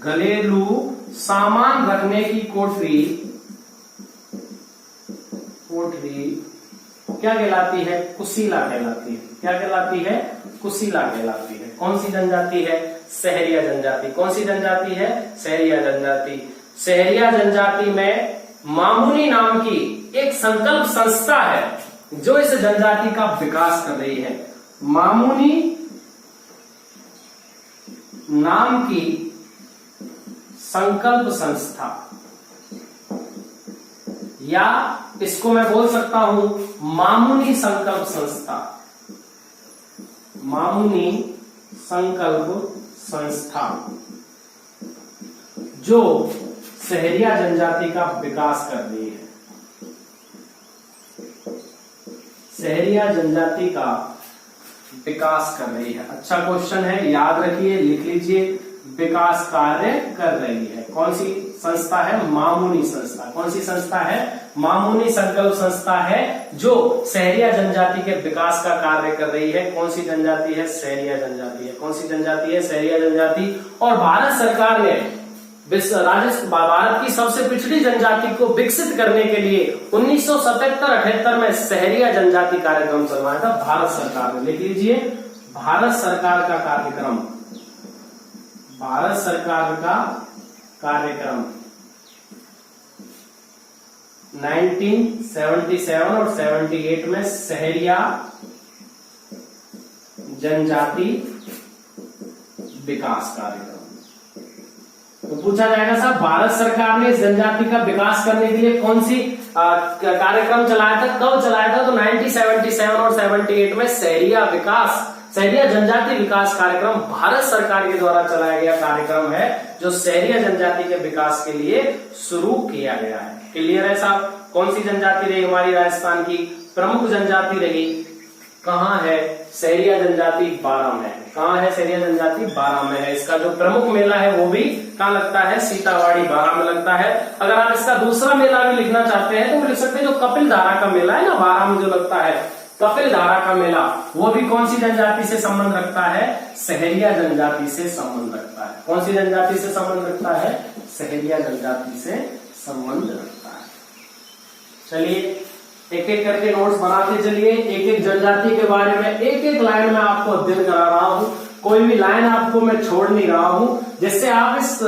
घरेलू सामान रखने की कोठरी क्या कहलाती है? कुशीला कहलाती है। क्या कहलाती है? कुशीला कहलाती है। कौन सी जनजाति है? सहरिया जनजाति। कौन सी जनजाति है? सहरिया जनजाति। सहरिया जनजाति में मामुनी नाम की एक संकल्प संस्था है जो इस जनजाति का विकास कर रही है। मामुनी नाम की संकल्प संस्था, या इसको मैं बोल सकता हूं मामुनी संकल्प संस्था। मामुनी संकल्प संस्था जो सहरिया जनजाति का विकास कर रही है। सहरिया जनजाति का विकास कर रही है। अच्छा क्वेश्चन है, याद रखिए, लिख लीजिए। विकास कार्य कर रही है। कौन सी संस्था है? मामुनी संस्था। कौन सी संस्था है? मामुनी संकल्प संस्था है जो सहरिया जनजाति के विकास का कार्य कर रही है। कौन सी जनजाति है? सहरिया जनजाति है। कौन सी जनजाति है? सहरिया जनजाति। और भारत सरकार ने भारत की सबसे पिछड़ी जनजाति को विकसित करने के लिए 1977-78 में सहरिया जनजाति कार्यक्रम चलवाया था भारत सरकार ने। लिख लीजिए, भारत सरकार का कार्यक्रम, भारत सरकार का कार्यक्रम 1977 और 78 में सहरिया जनजाति विकास कार्यक्रम। तो पूछा जाएगा साहब भारत सरकार ने जनजाति का विकास करने के लिए कौन सी कार्यक्रम चलाया था, कब चलाया था? तो 1977 और 78 में सहरिया जनजाति विकास कार्यक्रम भारत सरकार के द्वारा चलाया गया कार्यक्रम है जो सहरिया जनजाति के विकास के लिए शुरू किया गया है। क्लियर है साहब? कौन सी जनजाति रही हमारी राजस्थान की प्रमुख जनजाति रही? कहाँ है? सहरिया जनजाति 12 में। कहाँ है सहरिया जनजाति? 12 में है। इसका जो प्रमुख मेला है वो भी कहाँ लगता है? सीतावाड़ी 12 में लगता है। अगर आप इसका दूसरा मेला भी लिखना चाहते हैं तो वो लिख सकते हैं, जो कपिल धारा का मेला है ना 12 में जो लगता है, कपिल धारा का मेला, वो भी कौन सी जनजाति से संबंध रखता है? सहरिया जनजाति से संबंध रखता है। कौन सी जनजाति से संबंध रखता है? सहरिया जनजाति से संबंध रखता है। चलिए एक एक करके नोट्स बनाते चलिए। एक एक जनजाति के बारे में एक एक लाइन में आपको अध्ययन करा रहा हूं। कोई भी लाइन आपको मैं छोड़ नहीं रहा हूं, जिससे आप इस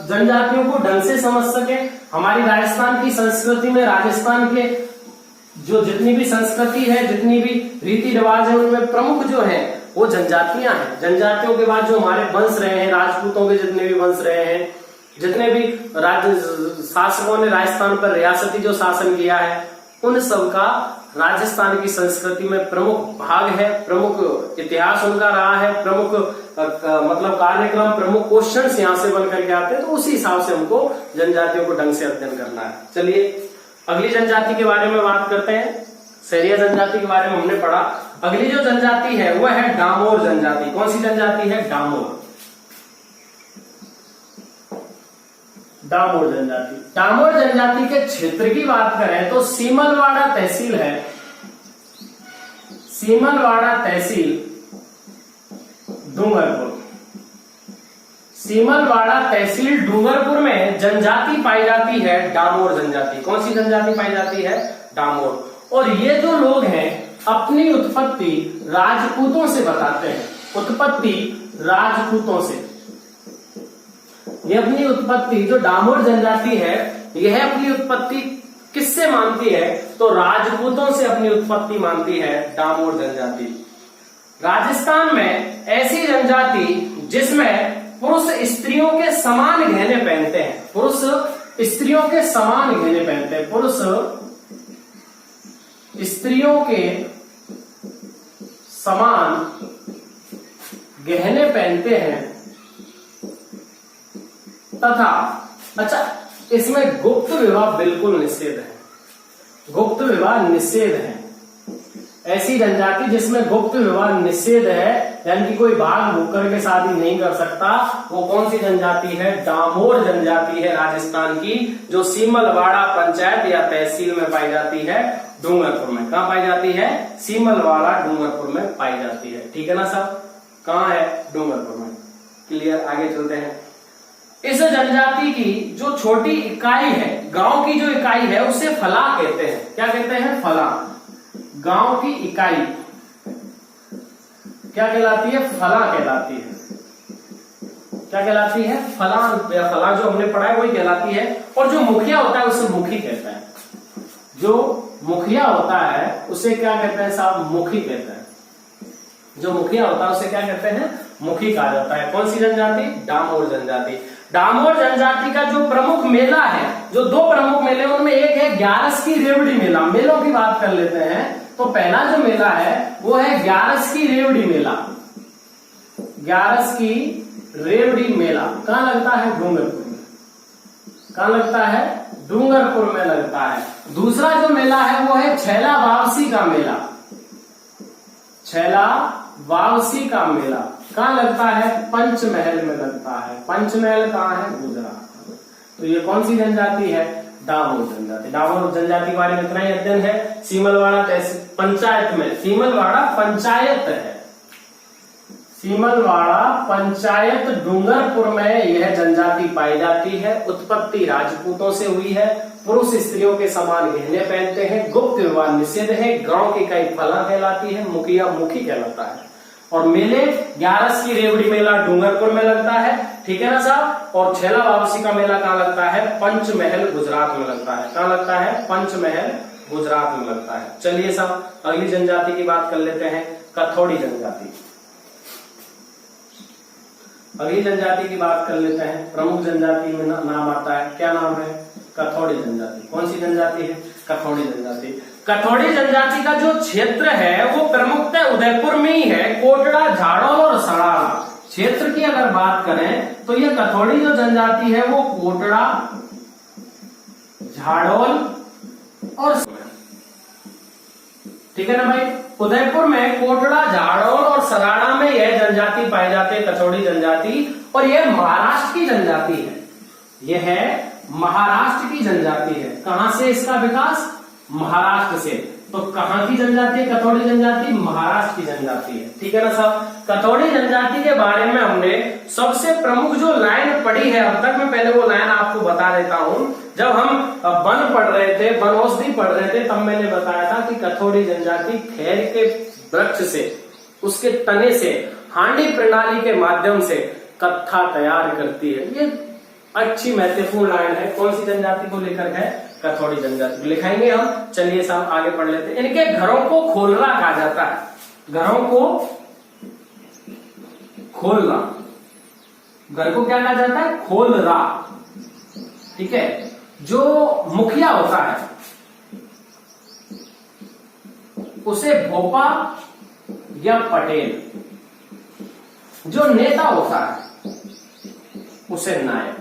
जनजातियों को ढंग से समझ सके। हमारी राजस्थान की संस्कृति में राजस्थान के जो जितनी भी संस्कृति है, जितनी भी रीति रिवाज है, उनमें प्रमुख जो है वो जनजातियां हैं। जनजातियों के बाद जो हमारे वंश रहे हैं, राजपूतों के जितने भी वंश रहे हैं, जितने भी राज्य शासकों ने राजस्थान पर रियासती जो शासन किया है, उन सब का राजस्थान की संस्कृति में प्रमुख भाग है, प्रमुख इतिहास उनका रहा है, प्रमुख मतलब कार्यक्रम, प्रमुख क्वेश्चंस यहाँ से बन करके आते हैं। तो उसी हिसाब से हमको जनजातियों को ढंग से अध्ययन करना है। चलिए अगली जनजाति के बारे में बात करते हैं। सहरिया जनजाति के बारे में हमने पढ़ा। अगली जो जनजाति है वह है डामोर जनजाति। कौन सी जनजाति है? डामोर। डामोर जनजाति। डामोर जनजाति के क्षेत्र की बात करें तो सीमलवाड़ा तहसील है, सीमलवाड़ा तहसील डूंगरपुर। सीमलवाड़ा तहसील डूंगरपुर में जनजाति पाई जाती है डामोर जनजाति। कौन सी जनजाति पाई जाती है? डामोर। और ये जो लोग हैं अपनी उत्पत्ति राजपूतों से बताते हैं, उत्पत्ति राजपूतों से। ये अपनी उत्पत्ति, जो डामोर जनजाति है, यह अपनी उत्पत्ति किससे मानती है? तो राजपूतों से अपनी उत्पत्ति मानती है डामोर जनजाति। राजस्थान में ऐसी जनजाति जिसमें पुरुष स्त्रियों के समान गहने पहनते हैं, पुरुष स्त्रियों के समान गहने पहनते हैं, पुरुष स्त्रियों के समान गहने पहनते हैं तथा, अच्छा, इसमें गुप्त विवाह बिल्कुल निषेध है, गुप्त विवाह निषेध है। ऐसी जनजाति जिसमें गुप्त विवाह निषेध है, यानी कि कोई भाग भूकर के शादी नहीं कर सकता, वो कौन सी जनजाति है? डामोर जनजाति है राजस्थान की, जो सीमलवाड़ा पंचायत या तहसील में पाई जाती है, डूंगरपुर में। कहाँ पाई जाती है? सीमलवाड़ा डूंगरपुर में पाई जाती है। ठीक है ना सब? कहाँ है? डूंगरपुर में। क्लियर? आगे चलते हैं। इस जनजाति की जो छोटी इकाई है, गांव की जो इकाई है, उसे फला कहते हैं। क्या कहते हैं? फला। गांव की इकाई क्या कहलाती है? फला कहलाती है। क्या कहलाती है? फला, या फला जो हमने पढ़ा है वही कहलाती है। और जो मुखिया होता है उसे मुखी कहता है। जो मुखिया होता है उसे क्या कहते हैं साहब? मुखी कहते हैं। जो मुखिया होता है उसे क्या कहते हैं? मुखी कहा जाता है। कौन सी जनजाति? डामोर जनजाति। डामोर जनजाति का जो प्रमुख मेला है, जो दो प्रमुख मेले, उनमें एक है ग्यारस की रेवड़ी मेला। मेलों की बात कर लेते हैं तो पहला जो मेला है वो है ग्यारस की रेवड़ी मेला। ग्यारस की रेवड़ी मेला कहाँ लगता है? डूंगरपुर में। कहाँ लगता है? डूंगरपुर में लगता है। दूसरा जो मेला है वो है छैला वापसी का मेला। छैला वापसी का मेला कहाँ लगता है? पंचमहल में लगता है। पंचमहल कहाँ है? गुजरात। तो ये कौन सी जनजाति है? डामोर जनजाति। डामोर जनजाति के बारे में इतना ही अध्ययन है। सीमलवाड़ा पंचायत में, सीमलवाड़ा पंचायत है, सीमलवाड़ा पंचायत डूंगरपुर में यह जनजाति पाई जाती है। उत्पत्ति राजपूतों से हुई है। पुरुष स्त्रियों के समान गहने पहनते हैं। गुप्त विवाह निषेध है। गांव की इकाई फला कहलाती है। मुखिया मुखी कहलाता है। और मेले ग्यारस की रेवड़ी मेला डूंगरपुर में लगता है। ठीक है ना साहब? और छैला वापसी का मेला कहाँ लगता है? पंचमहल गुजरात में लगता है। कहाँ लगता है? पंचमहल गुजरात में लगता है। चलिए साहब अगली जनजाति की बात कर लेते हैं, कथोड़ी जनजाति। अगली जनजाति की बात कर लेते हैं। प्रमुख जनजाति में नाम आता है, क्या नाम है? कथोड़ी जनजाति। कौन सी जनजाति है? कथोड़ी जनजाति। कथोड़ी जनजाति का जो क्षेत्र है वो प्रमुखतः उदयपुर में ही है। कोटड़ा, झाड़ोल और सड़ाड़ा क्षेत्र की अगर बात करें तो ये कथोड़ी जो जनजाति है वो कोटड़ा, झाड़ोल और, ठीक है ना भाई? उदयपुर में कोटड़ा, झाड़ोल और सराड़ा में यह जनजाति पाई जाती है, कथोड़ी जनजाति। और यह महाराष्ट्र की जनजाति है। यह है महाराष्ट्र की जनजाति है। कहां से इसका विकास? महाराष्ट्र से। तो कहां की जनजाति है कथोड़ी जनजाति? महाराष्ट्र की जनजाति है। ठीक है ना साहब? कथोड़ी जनजाति के बारे में हमने सबसे प्रमुख जो लाइन पढ़ी है अब तक, मैं पहले वो लाइन आपको बता देता हूं। जब हम वन पढ़ रहे थे, वनौषधि पढ़ रहे थे, तब मैंने बताया था कि कथोड़ी जनजाति खैर के वृक्ष से, उसके तने से, हांडी प्रणाली के माध्यम से कत्था तैयार करती है। ये अच्छी महत्वपूर्ण लाइन है। कौन सी जनजाति को लेकर है? कथोड़ी जनजाति लिखाएंगे हम। चलिए साहब आगे पढ़ लेते हैं। इनके घरों को खोलरा कहा जाता है। घरों को खोलना, घर को क्या कहा जाता है? खोलरा। ठीक है? जो मुखिया होता है उसे भोपा या पटेल, जो नेता होता है उसे नायक।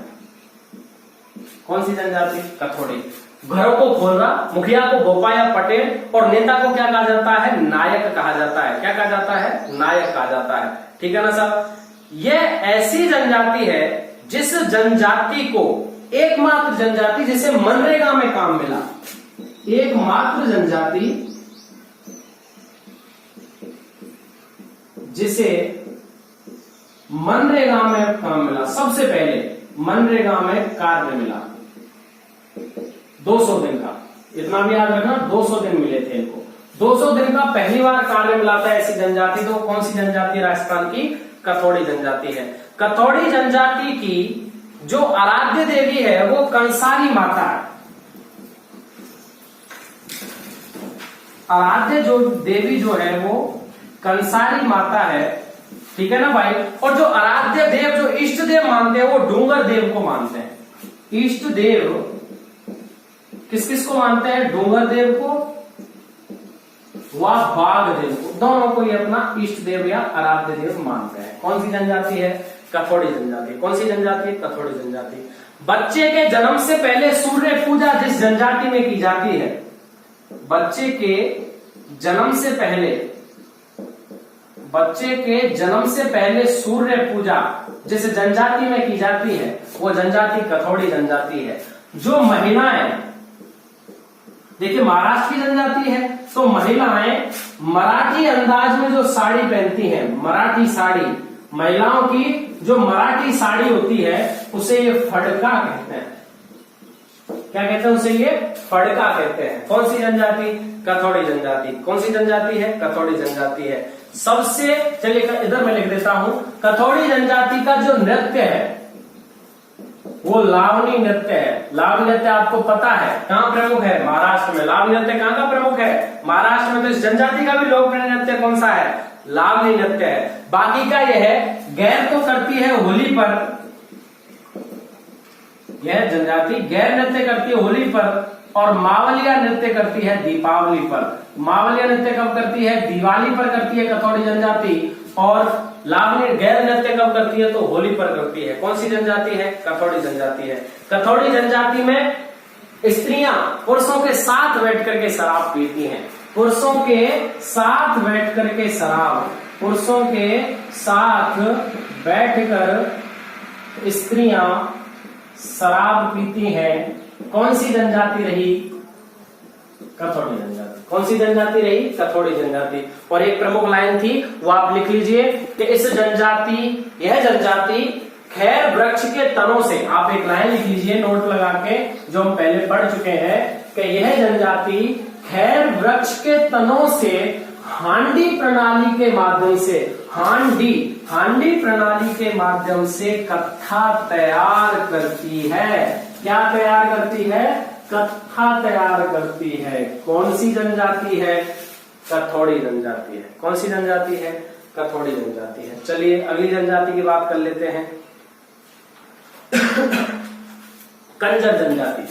कौन सी जनजाति? कथोड़ी। घरों को खोलना, मुखिया को भोपा या पटेल, और नेता को क्या कहा जाता है? नायक कहा जाता है। क्या कहा जाता है? नायक कहा जाता है। ठीक है ना साहब? यह ऐसी जनजाति है जिस जनजाति को एकमात्र जनजाति जिसे मनरेगा में काम मिला, एकमात्र जनजाति जिसे मनरेगा में काम मिला, सबसे पहले मनरेगा में कार्य मिला 200 दिन का, इतना भी याद रखना 200 दिन मिले थे इनको। 200 दिन का पहली बार कार्य मिला था ऐसी जनजाति, तो कौन सी जनजाति राजस्थान की? कथोड़ी जनजाति है। कथोड़ी जनजाति की जो आराध्य देवी है वो कंसारी माता है। आराध्य जो देवी जो है वो कंसारी माता है, ठीक है ना भाई। और जो आराध्य देव, जो इष्ट देव मानते हैं वो डूंगर देव को मानते हैं। इष्ट देव किस किस को मानते हैं? डूंगर देव को व बाघ देव को, दोनों को ये अपना इष्ट देव या आराध्य देव मानते हैं। कौन सी जनजाति है? कथोड़ी जनजाति। कौन सी जनजाति है? कथोड़ी जनजाति। बच्चे के जन्म से पहले सूर्य पूजा जिस जनजाति में की जाती है, बच्चे के जन्म से पहले, बच्चे के जन्म से पहले सूर्य पूजा जिस जनजाति में की जाती है वो जनजाति कथोड़ी जनजाति है। जो महिलाएं, देखिए महाराष्ट्र की जनजाति है तो महिलाएं मराठी अंदाज में जो साड़ी पहनती हैं, मराठी साड़ी, महिलाओं की जो मराठी साड़ी होती है उसे ये फड़का कहते हैं। क्या कहते हैं उसे? ये फड़का कहते हैं। कौन सी जनजाति? कथोड़ी जनजाति। कौन सी जनजाति है? कथोड़ी जनजाति है। सबसे, चलिए इधर मैं लिख देता हूं, कथोड़ी जनजाति का जो नृत्य है वो लावनी नृत्य है। लावनी नृत्य आपको पता है कहां प्रमुख है? महाराष्ट्र में। लावनी नृत्य कहां का प्रमुख है? महाराष्ट्र में। तो इस जनजाति का भी लोकप्रिय नृत्य कौन सा है? लावनी नृत्य है। बाकी का यह है, गैर तो करती है होली पर, यह जनजाति गैर नृत्य करती है होली पर, और मावलिया नृत्य करती है दीपावली पर। मावलिया नृत्य कब करती है? दिवाली पर करती है कथोड़ी जनजाति। और लावनी गैर नृत्य कब करती है? तो होली पर करती है। कौन सी जनजाति है? कथोड़ी जनजाति है। कथोड़ी जनजाति में स्त्रियां पुरुषों के साथ बैठ करके शराब पीती हैं। पुरुषों के साथ बैठ करके शराब, पुरुषों के साथ बैठकर स्त्रियां शराब पीती हैं। कौन सी जनजाति रही? कथोड़ी जनजाति। कौन सी जनजाति रही? कथोड़ी जनजाति। और एक प्रमुख लाइन थी वो आप लिख लीजिए कि इस जनजाति, यह जनजाति खैर वृक्ष के तनों से, आप एक लाइन लिख लीजिए नोट लगा के, जो हम पहले पढ़ चुके हैं कि यह जनजाति खैर वृक्ष के तनों से हांडी प्रणाली के माध्यम से, हांडी प्रणाली के माध्यम से कत्था तैयार करती है। क्या तैयार करती है? कत्था तैयार करती है। कौन सी जनजाति है? कथोड़ी जनजाति है। कौन सी जनजाति है? कथोड़ी जनजाति है। चलिए अगली जनजाति की बात कर लेते हैं। कंजर जनजाति।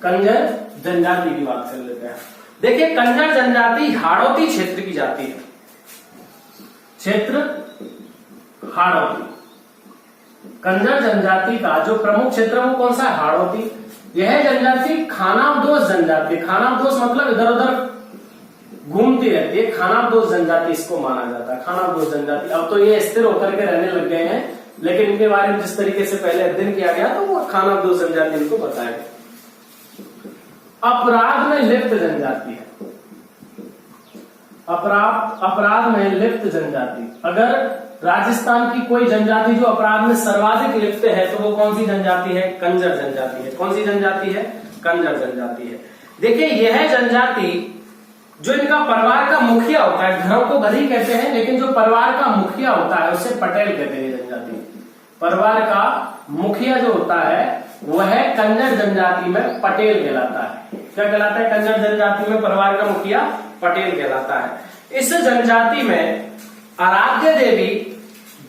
कंजर जनजाति की बात कर लेते हैं। देखिए कंजर जनजाति हाड़ौती क्षेत्र की जाति है। क्षेत्र हाड़ौती। कंजर जनजाति का जो प्रमुख क्षेत्र है वो कौन सा है? हाड़ौती। यह जनजाति खानाबदोश जनजाति, खानाबदोश मतलब इधर उधर घूमती रहती है, खानाबदोश जनजाति इसको माना जाता है। खानाबदोश जनजाति, अब तो ये स्थिर होकर के रहने लग गए हैं, लेकिन इनके बारे में जिस तरीके से पहले अध्ययन किया गया तो वो खानाबदोश जनजाति इनको बताया। अपराध में लिप्त जनजाति है। अपराध में लिप्त जनजाति। अगर राजस्थान की कोई जनजाति जो अपराध में सर्वाधिक लिप्त है तो वो कौन सी जनजाति है? कंजर जनजाति है। कौन सी जनजाति है? कंजर जनजाति है। देखिए यह जनजाति जो इनका परिवार का मुखिया होता है, घरों को घर ही कहते हैं, लेकिन जो परिवार का मुखिया होता है उसे पटेल कहते हैं। जनजाति परिवार का मुखिया जो होता है वह कंजर जनजाति में पटेल कहलाता है। क्या कहलाता है? कंजर जनजाति में परिवार का मुखिया पटेल कहलाता है। इस जनजाति में आराध्य देवी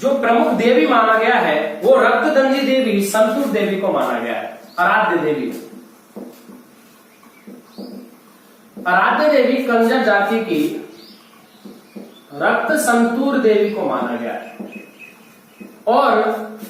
जो प्रमुख देवी माना गया है वो रक्तदंजी देवी, संतूर देवी को माना गया है। आराध्य देवी, आराध्य देवी कंजर जाति की रक्त संतूर देवी को माना गया है। और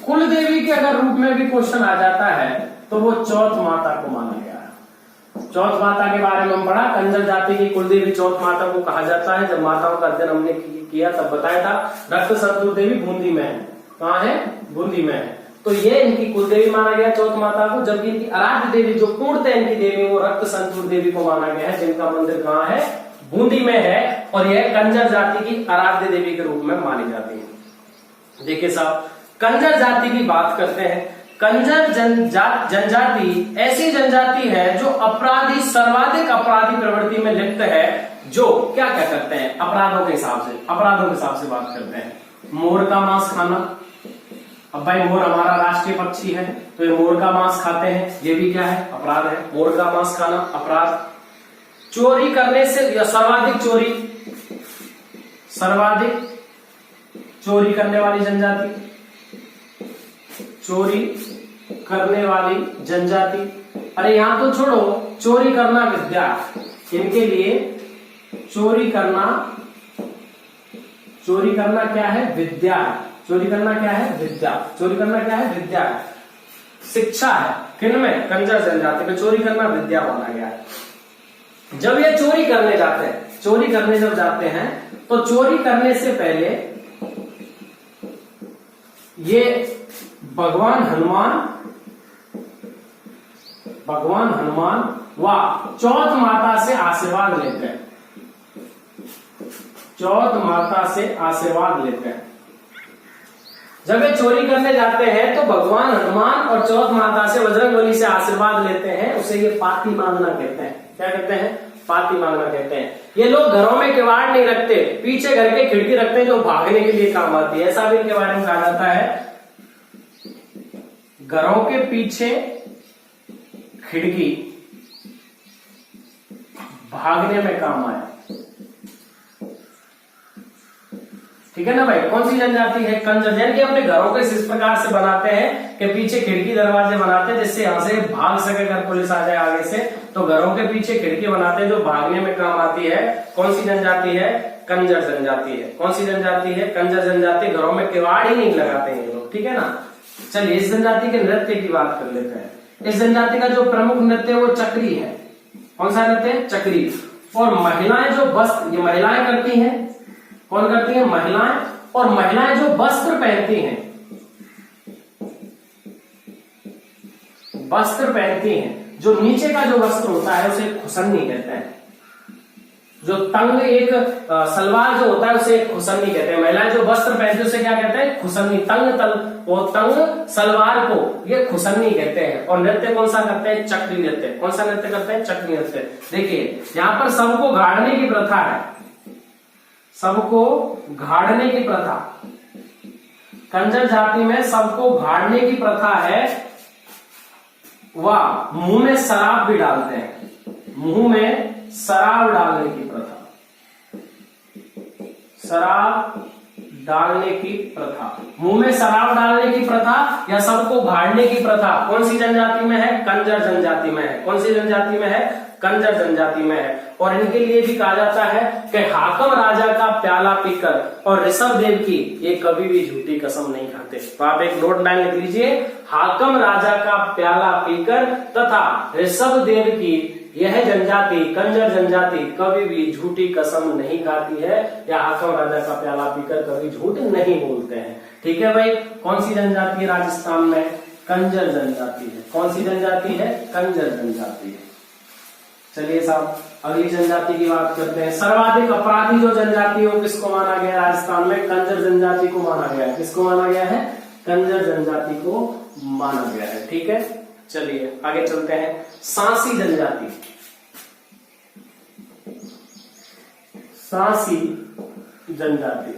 कुल देवी के अगर रूप में भी क्वेश्चन आ जाता है तो वो चौथ माता को माना गया है। चौथ माता के बारे में हम पढ़ा, कंजर जाति की कुल देवी चौथ माता को कहा जाता है। जब माताओं का अध्ययन हमने किया तब बताया था। रक्त संतूर देवी बूंदी में है, कहाँ है? बूंदी में है। तो ये इनकी कुल देवी माना गया चौथ माता को, जबकि इनकी आराध्य देवी जो पूर्णतः इनकी देवी वो रक्त संतूर देवी को माना गया है, जिनका मंदिर कहाँ है? बूंदी में है, और यह कंजर जाति की आराध्य देवी के रूप में मानी जाती है। देखिए साहब, कंजर जाति की बात करते हैं। कंजर जनजाति ऐसी जनजाति है जो अपराधी, सर्वाधिक अपराधी प्रवृत्ति में लिप्त है, जो क्या क्या करते हैं? अपराधों के हिसाब से बात करते हैं। मोर का मांस खाना, अब भाई मोर हमारा राष्ट्रीय पक्षी है, तो ये मोर का मांस खाते हैं, ये भी क्या है? अपराध है। मोर का मांस खाना अपराध। चोरी करने से, या सर्वाधिक चोरी करने वाली जनजाति, चोरी करने वाली जनजाति। अरे यहां तो छोड़ो, चोरी करना विद्या, इनके लिए चोरी करना क्या है? विद्या। चोरी करना क्या है? विद्या। चोरी करना क्या है? विद्या है, शिक्षा है। किनमें? कंजर जनजाति में चोरी करना विद्या माना गया है। जब ये चोरी करने जाते हैं, जब जाते हैं, तो चोरी करने से पहले ये भगवान हनुमान व चौथ माता से आशीर्वाद लेते हैं। जब ये चोरी करने जाते हैं तो भगवान हनुमान और चौथ माता से, बजरंगबली से आशीर्वाद लेते हैं। उसे ये पाती मांगना कहते हैं। क्या कहते हैं? पाती मांगना कहते हैं। ये लोग घरों में किवाड़ नहीं रखते, पीछे घर के खिड़की रखते हैं, जो भागने के लिए काम आती है। ऐसा भी इनके बारे में कहा जाता है, घरों के पीछे खिड़की भागने में काम आए। ठीक है ना भाई? कौन सी जनजाति है? कंजर। यानी कि अपने घरों को इस प्रकार से बनाते हैं कि पीछे खिड़की दरवाजे बनाते हैं, जिससे यहां से भाग सके अगर पुलिस आ जाए आगे से। तो घरों के पीछे खिड़की बनाते हैं जो भागने में काम आती है। कौन सी जनजाति है? कंजर जनजाति है। कौन सी जनजाति है? कंजर जनजाति। घरों में किवाड़ ही नहीं लगाते हैं ये लोग। ठीक है ना? चलिए इस जनजाति के नृत्य की बात कर लेते हैं। इस जनजाति का जो प्रमुख नृत्य है वो चक्री है। कौन सा नृत्य है? चक्री। और महिलाएं जो वस्त्र, ये महिलाएं करती हैं। कौन करती हैं? महिलाएं। और महिलाएं जो वस्त्र पहनती हैं, जो नीचे का जो वस्त्र होता है उसे खुसन्नी कहते हैं। जो तंग एक सलवार जो होता है उसे खुसन्नी कहते हैं। महिलाएं जो वस्त्र पहनती है उसे क्या कहते हैं? खुसन्नी। तंग सलवार को ये खुसन्नी कहते हैं। और नृत्य कौन सा करते हैं? चक्री नृत्य। कौन सा नृत्य करते हैं? चक्री नृत्य। देखिए यहां पर सबको गाड़ने की प्रथा है, सबको घाड़ने की प्रथा। कंजर जाति में सबको घाड़ने की प्रथा है, वह मुंह में शराब भी डालते हैं। मुंह में शराब डालने की प्रथा, शराब डालने की प्रथा, मुंह में शराब डालने की प्रथा या सबको घाड़ने की प्रथा कौन सी जनजाति में है? कंजर जनजाति में है। कौन सी जनजाति में है? कंजर जनजाति में है। और इनके लिए भी कहा जाता है कि हाकम राजा का प्याला पीकर और ऋषभ देव की ये कभी भी झूठी कसम नहीं खाते। तो आप एक नोट लाइन लिख लीजिए, हाकम राजा का प्याला पीकर तथा ऋषभ देव की यह जनजाति, कंजर जनजाति, कभी भी झूठी कसम नहीं खाती है, या हाकम राजा का प्याला पीकर कभी झूठ नहीं बोलते हैं। ठीक है भाई? कौन सी जनजाति है राजस्थान में? कंजर जनजाति है। कौन सी जनजाति है? कंजर जनजाति है। चलिए साहब अगली जनजाति की बात करते हैं। सर्वाधिक अपराधी जो जनजाति है वो किसको माना गया राजस्थान में? कंजर जनजाति को माना गया है। किसको माना गया है? कंजर जनजाति को माना गया है। ठीक है, चलिए आगे चलते हैं। सांसी जनजाति, सांसी जनजाति,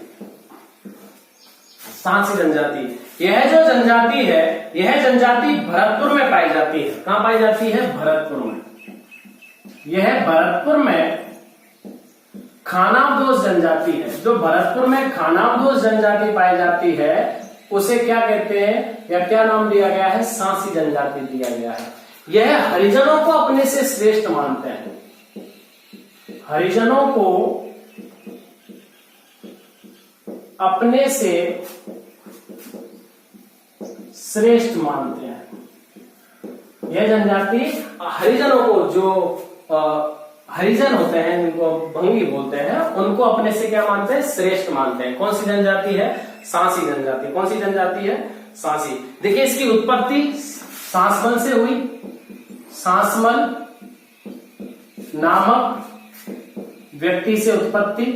सांसी जनजाति, यह जो जनजाति है यह जनजाति भरतपुर में पाई जाती है। कहां पाई जाती है? भरतपुर में। यह भरतपुर में खानाबदोश जनजाति है। जो भरतपुर में खानाबदोश जनजाति पाई जाती है उसे क्या कहते हैं, या क्या नाम दिया गया है? सांसी जनजाति दिया गया है। यह हरिजनों को अपने से श्रेष्ठ मानते हैं। हरिजनों को अपने से श्रेष्ठ मानते हैं। यह जनजाति हरिजनों को, जो हरिजन होते हैं, जिनको भंगी बोलते हैं, उनको अपने से क्या मानते हैं? श्रेष्ठ मानते हैं। कौन सी जनजाति है? सांसी जनजाति। कौन सी जनजाति है? सांसी। देखिए इसकी उत्पत्ति सांसमल से हुई। सांसमल नामक व्यक्ति से उत्पत्ति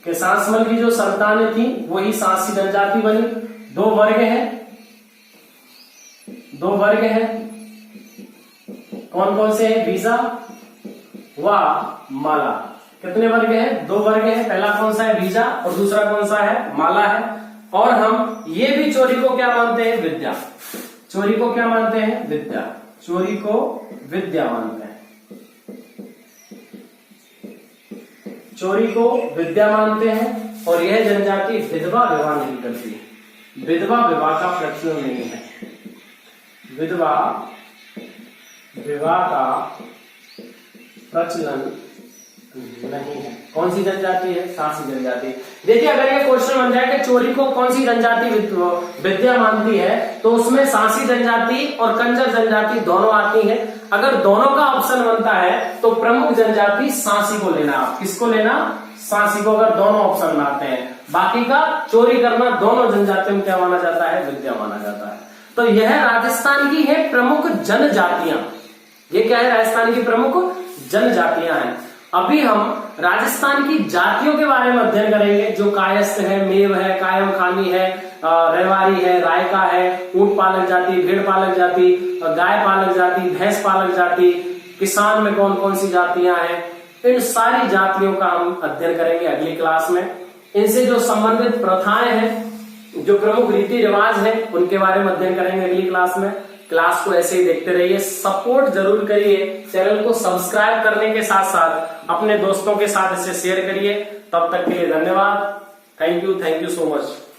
के सांसमल की जो संतानें थी वही सांसी जनजाति बनी। दो वर्ग हैं। कौन कौन से हैं? बीजा व माला। कितने वर्ग हैं? दो वर्ग हैं। पहला कौन सा है? बीजा, और दूसरा कौन सा है? माला है। और हम ये भी चोरी को क्या मानते हैं? विद्या। चोरी को क्या मानते हैं? विद्या। चोरी को विद्या मानते हैं। चोरी को विद्या मानते हैं। और यह जनजाति विधवा विवाह नहीं करती है। विधवा विवाह का प्रचलन नहीं है। विधवा विवाह का प्रचलन नहीं है। कौन सी जनजाति है? सांसी जनजाति। देखिए अगर ये क्वेश्चन बन जाए कि चोरी को कौन सी जनजाति विद्या मानती है, तो उसमें सांसी जनजाति और कंजर जनजाति दोनों आती है। अगर दोनों का ऑप्शन बनता है तो प्रमुख जनजाति सांसी को लेना। आप किसको लेना? सांसी को, अगर दोनों ऑप्शन में आते हैं। बाकी का चोरी करना दोनों जनजातियों में क्या माना जाता है? विद्या माना जाता है। तो यह राजस्थान की है प्रमुख जनजातियां। ये क्या है? राजस्थान की प्रमुख जनजातियां हैं। अभी हम राजस्थान की जातियों के बारे में अध्ययन करेंगे, जो कायस्थ है, मेव है, कायम खानी है, रेवारी है, रायका है, ऊंट पालक जाति, भेड़ पालक जाति, गाय पालक जाति, भैंस पालक जाति, किसान में कौन कौन सी जातियां हैं, इन सारी जातियों का हम अध्ययन करेंगे अगली क्लास में। इनसे जो संबंधित प्रथाएं हैं, जो प्रमुख रीति रिवाज है, उनके बारे में अध्ययन करेंगे अगली क्लास में। क्लास को ऐसे ही देखते रहिए, सपोर्ट जरूर करिए, चैनल को सब्सक्राइब करने के साथ साथ अपने दोस्तों के साथ इसे शेयर करिए। तब तक के लिए धन्यवाद। Thank you so much.